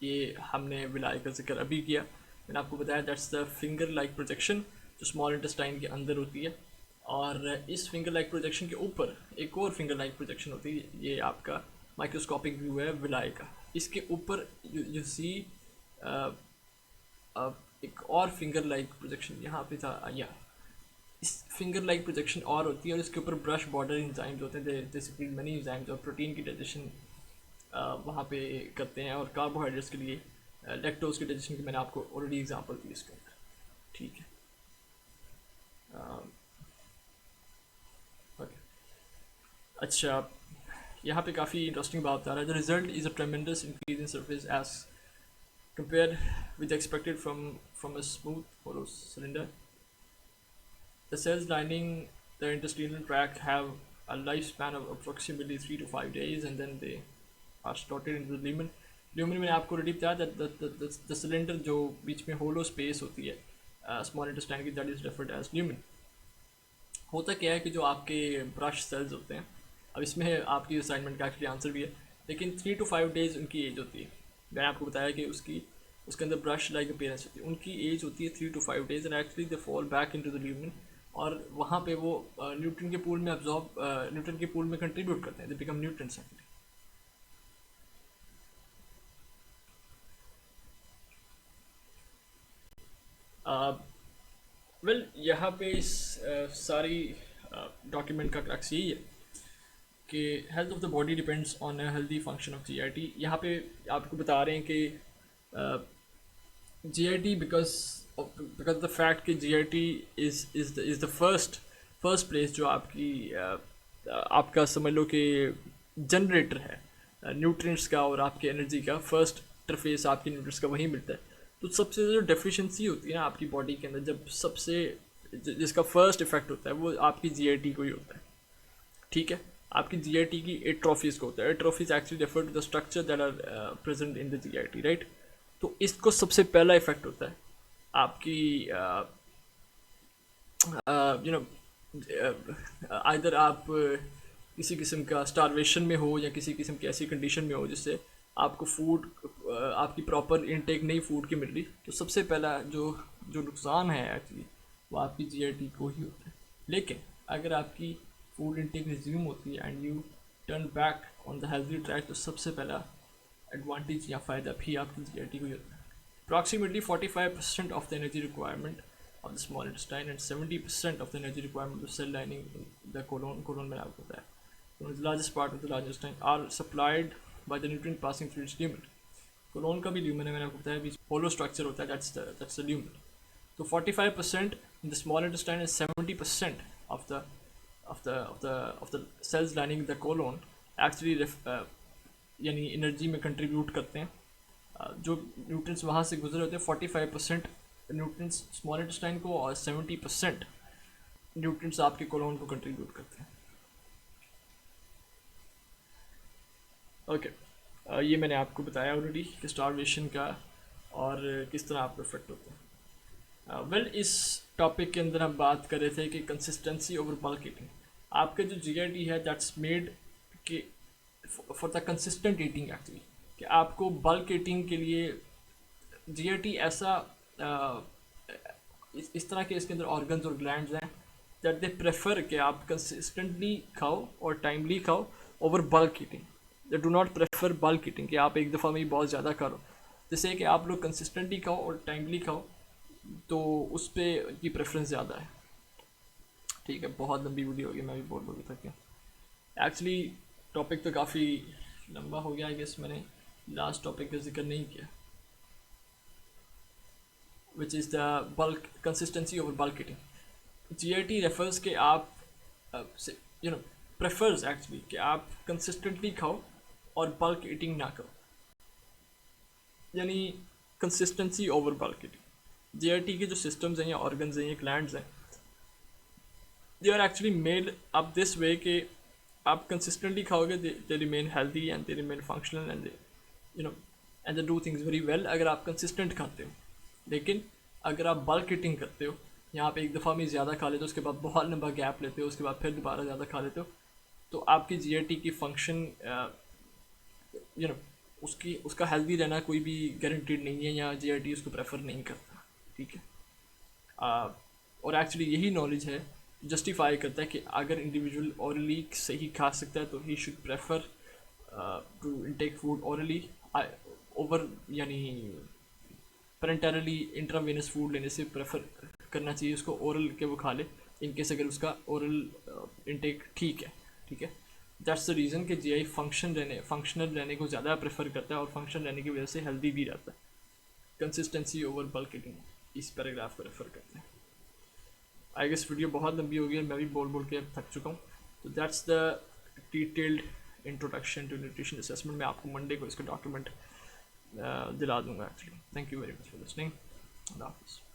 ये हमने विलाई का जिक्र अभी किया। मैंने आपको बताया that's the finger like projection जो स्मॉल इंटेस्टाइन के अंदर होती है। और इस फिंगर लाइक प्रोजेक्शन के ऊपर एक और फिंगर लाइक प्रोजेक्शन होती है, ये आपका माइक्रोस्कोपिक व्यू है विलाई का। इसके ऊपर यू सी एक और फिंगर लाइक प्रोजेक्शन यहाँ पे था, या इस फिंगर लाइक प्रोजेक्शन और होती है। और इसके ऊपर ब्रश बॉर्डर इंजाइम्स होते हैं, दे सिक्रीट मनी इंजाइम्स, और प्रोटीन की डाइजेशन वहाँ पे करते हैं। और कार्बोहाइड्रेट्स के लिए लैक्टोज की डाइजेशन की मैंने आपको ऑलरेडी एग्जांपल दी इसके अंदर। ठीक है, ओके, अच्छा, यहाँ पे काफ़ी इंटरेस्टिंग बात आ रहा है। The result is a tremendous increase in surface as compared with expected from a smooth hollow cylinder. The cells lining the intestinal tract have a lifespan of approximately 3 to 5 days, and then they are slotted into the lumen. Lumen मैंने आपको already बताया the cylinder जो बीच में होलो space होती है small intestine की, that is referred as lumen. होता क्या है कि जो आपके ब्रश सेल्स होते हैं, अब इसमें आपकी असाइनमेंट का एक्चुअली आंसर भी है, लेकिन 3 to 5 डेज़ उनकी एज होती है। मैंने आपको बताया कि उसके अंदर ब्रश लाइक अपीयरेंस होती है। उनकी एज होती है 3 to 5 days and actually they fall back into the lumen. और वहाँ पे वो न्यूट्रन के पूल में न्यूट्रन के पूल में कंट्रीब्यूट करते हैं, they become nutrients actually. Well यहाँ पे इस सारी डॉक्यूमेंट का क्रक्स यही है कि health of the body depends on a healthy function of GIT. यहाँ पे आपको बता रहे हैं कि जीआईटी बिकॉज द फैक्ट कि GIT is the first place जो आपकी आपका समझ लो कि जनरेटर है न्यूट्रिएंट्स का और आपके एनर्जी का। फर्स्ट इंटरफेस आपकी न्यूट्रिएंट्स का वहीं मिलता है। तो सबसे जो डेफिशिएंसी होती है ना आपकी बॉडी के अंदर, जब सबसे जिसका फर्स्ट इफेक्ट होता है वो आपकी जीआईटी को ही होता है। ठीक है, आपकी जीआईटी की एट्रोफीज को होता है। Atrophies actually refer to the structure that are present in the GIT, right. तो इसको सबसे पहला इफेक्ट होता है आपकी यू नो आइदर आप किसी किस्म का स्टारवेशन में हो या किसी किस्म की ऐसी कंडीशन में हो जिससे आपको फूड आपकी प्रॉपर इनटेक नहीं फूड की मिल रही। तो सबसे पहला जो जो नुकसान है एक्चुअली वो आपकी जीआईटी को ही होता है। लेकिन अगर आपकी फूड इनटेक रिज्यूम होती है and U turn back on the healthy track, तो सबसे पहला एडवांटेज या फ़ायदा भी आपकी जीआईटी को ही होता है। Approximately 45% of the energy requirement of the small intestine and 70% of the energy requirement of cell lining in the colon में आपको पता है। So the largest part of the large intestine are supplied by the nutrient passing through its lumen. Colon का भी lumen है, मैंने आपको बताया, बीच होलो स्ट्रक्चर होता है, that's the lumen. तो 45% in the small intestine and 70% of the cells lining the colon actually यानी एनर्जी में कंट्रीब्यूट करते हैं। जो न्यूट्रिएंट्स वहाँ से गुजरे होते हैं 45% न्यूट्रिएंट्स स्मॉल इंटेस्टाइन को और 70% न्यूट्रिएंट्स आपके कोलोन को कंट्रीब्यूट करते हैं। ओके, ये मैंने आपको बताया ऑलरेडी कि स्टारवेशन का और किस तरह आपको इफेक्ट होता है। वेल इस टॉपिक के अंदर हम बात कर रहे थे कि कंसिस्टेंसी ओवर बल्क ईटिंग। आपके जो जीआईटी है दैट्स मेड कि for the consistent eating actually, कि आपको बल्क ईटिंग के लिए जीआईटी ऐसा इस तरह के इसके अंदर ऑर्गन्स और ग्लैंड्स हैं दैट दे प्रेफर कि आप कंसिस्टेंटली खाओ और टाइमली खाओ over bulk eating. They do not prefer bulk eating कि आप एक दफ़ा में ही बहुत ज़्यादा करो। जैसे कि आप लोग कंसिस्टेंटली खाओ और टाइमली खाओ तो उस पर की प्रेफरेंस ज़्यादा है। ठीक है, बहुत लंबी वीडियो होगी, मैं भी बोल बोल तक एक्चुअली टॉपिक तो काफ़ी लंबा हो गया। आई गेस मैंने लास्ट टॉपिक का जिक्र नहीं किया, which is the bulk consistency over bulk eating. GIT refers के आप यू नो प्रेफर्स एक्चुअली कि आप कंसिस्टेंटली खाओ और बल्क ईटिंग ना करो, यानी consistency over bulk eating. GIT के जो सिस्टम्स हैं या ऑर्गन्स हैं या ग्लैंड्स हैं, they are actually made up this way कि आप कंसिस्टेंटली खाओगे, they remain healthy and they remain functional and they do things very well अगर आप कंसिस्टेंट खाते हो। लेकिन अगर आप बल्क ईटिंग करते हो, यहाँ पे एक दफ़ा में ज़्यादा खा लेते हो, उसके बाद बहुत लंबा गैप लेते हो, उसके बाद फिर दोबारा ज़्यादा खा लेते हो, तो आपकी जीआईटी की फंक्शन उसका हेल्दी रहना कोई भी गारंटीड नहीं है, या जीआईटी उसको प्रेफर नहीं करता। ठीक है, और एक्चुअली यही नॉलेज है जस्टिफाई करता है कि अगर इंडिविजुअल ऑरली सही खा सकता है तो he should prefer to intake food orally over यानी पेरेंटरली इंट्रावेनस फूड लेने से प्रेफर करना चाहिए उसको ओरल के वो खा ले, इनकेस अगर उसका ओरल इनटेक ठीक है। ठीक है, दैट्स द रीज़न कि जीआई फंक्शनल रहने को ज़्यादा प्रेफर करता है और फंक्शनल रहने की वजह से हेल्दी भी रहता है। कंसिस्टेंसी ओवर बल्क ईटिंग इस पैराग्राफ को रेफर करते हैं। आई गेस वीडियो बहुत लंबी हो गई है, मैं भी बोल बोल के थक चुका हूँ। तो that's the detailed introduction to nutrition assessment. मैं आपको मंडे को इसका डॉक्यूमेंट दिला दूंगा actually. Thank you very much for listening. अल्लाह हाफ़िज़।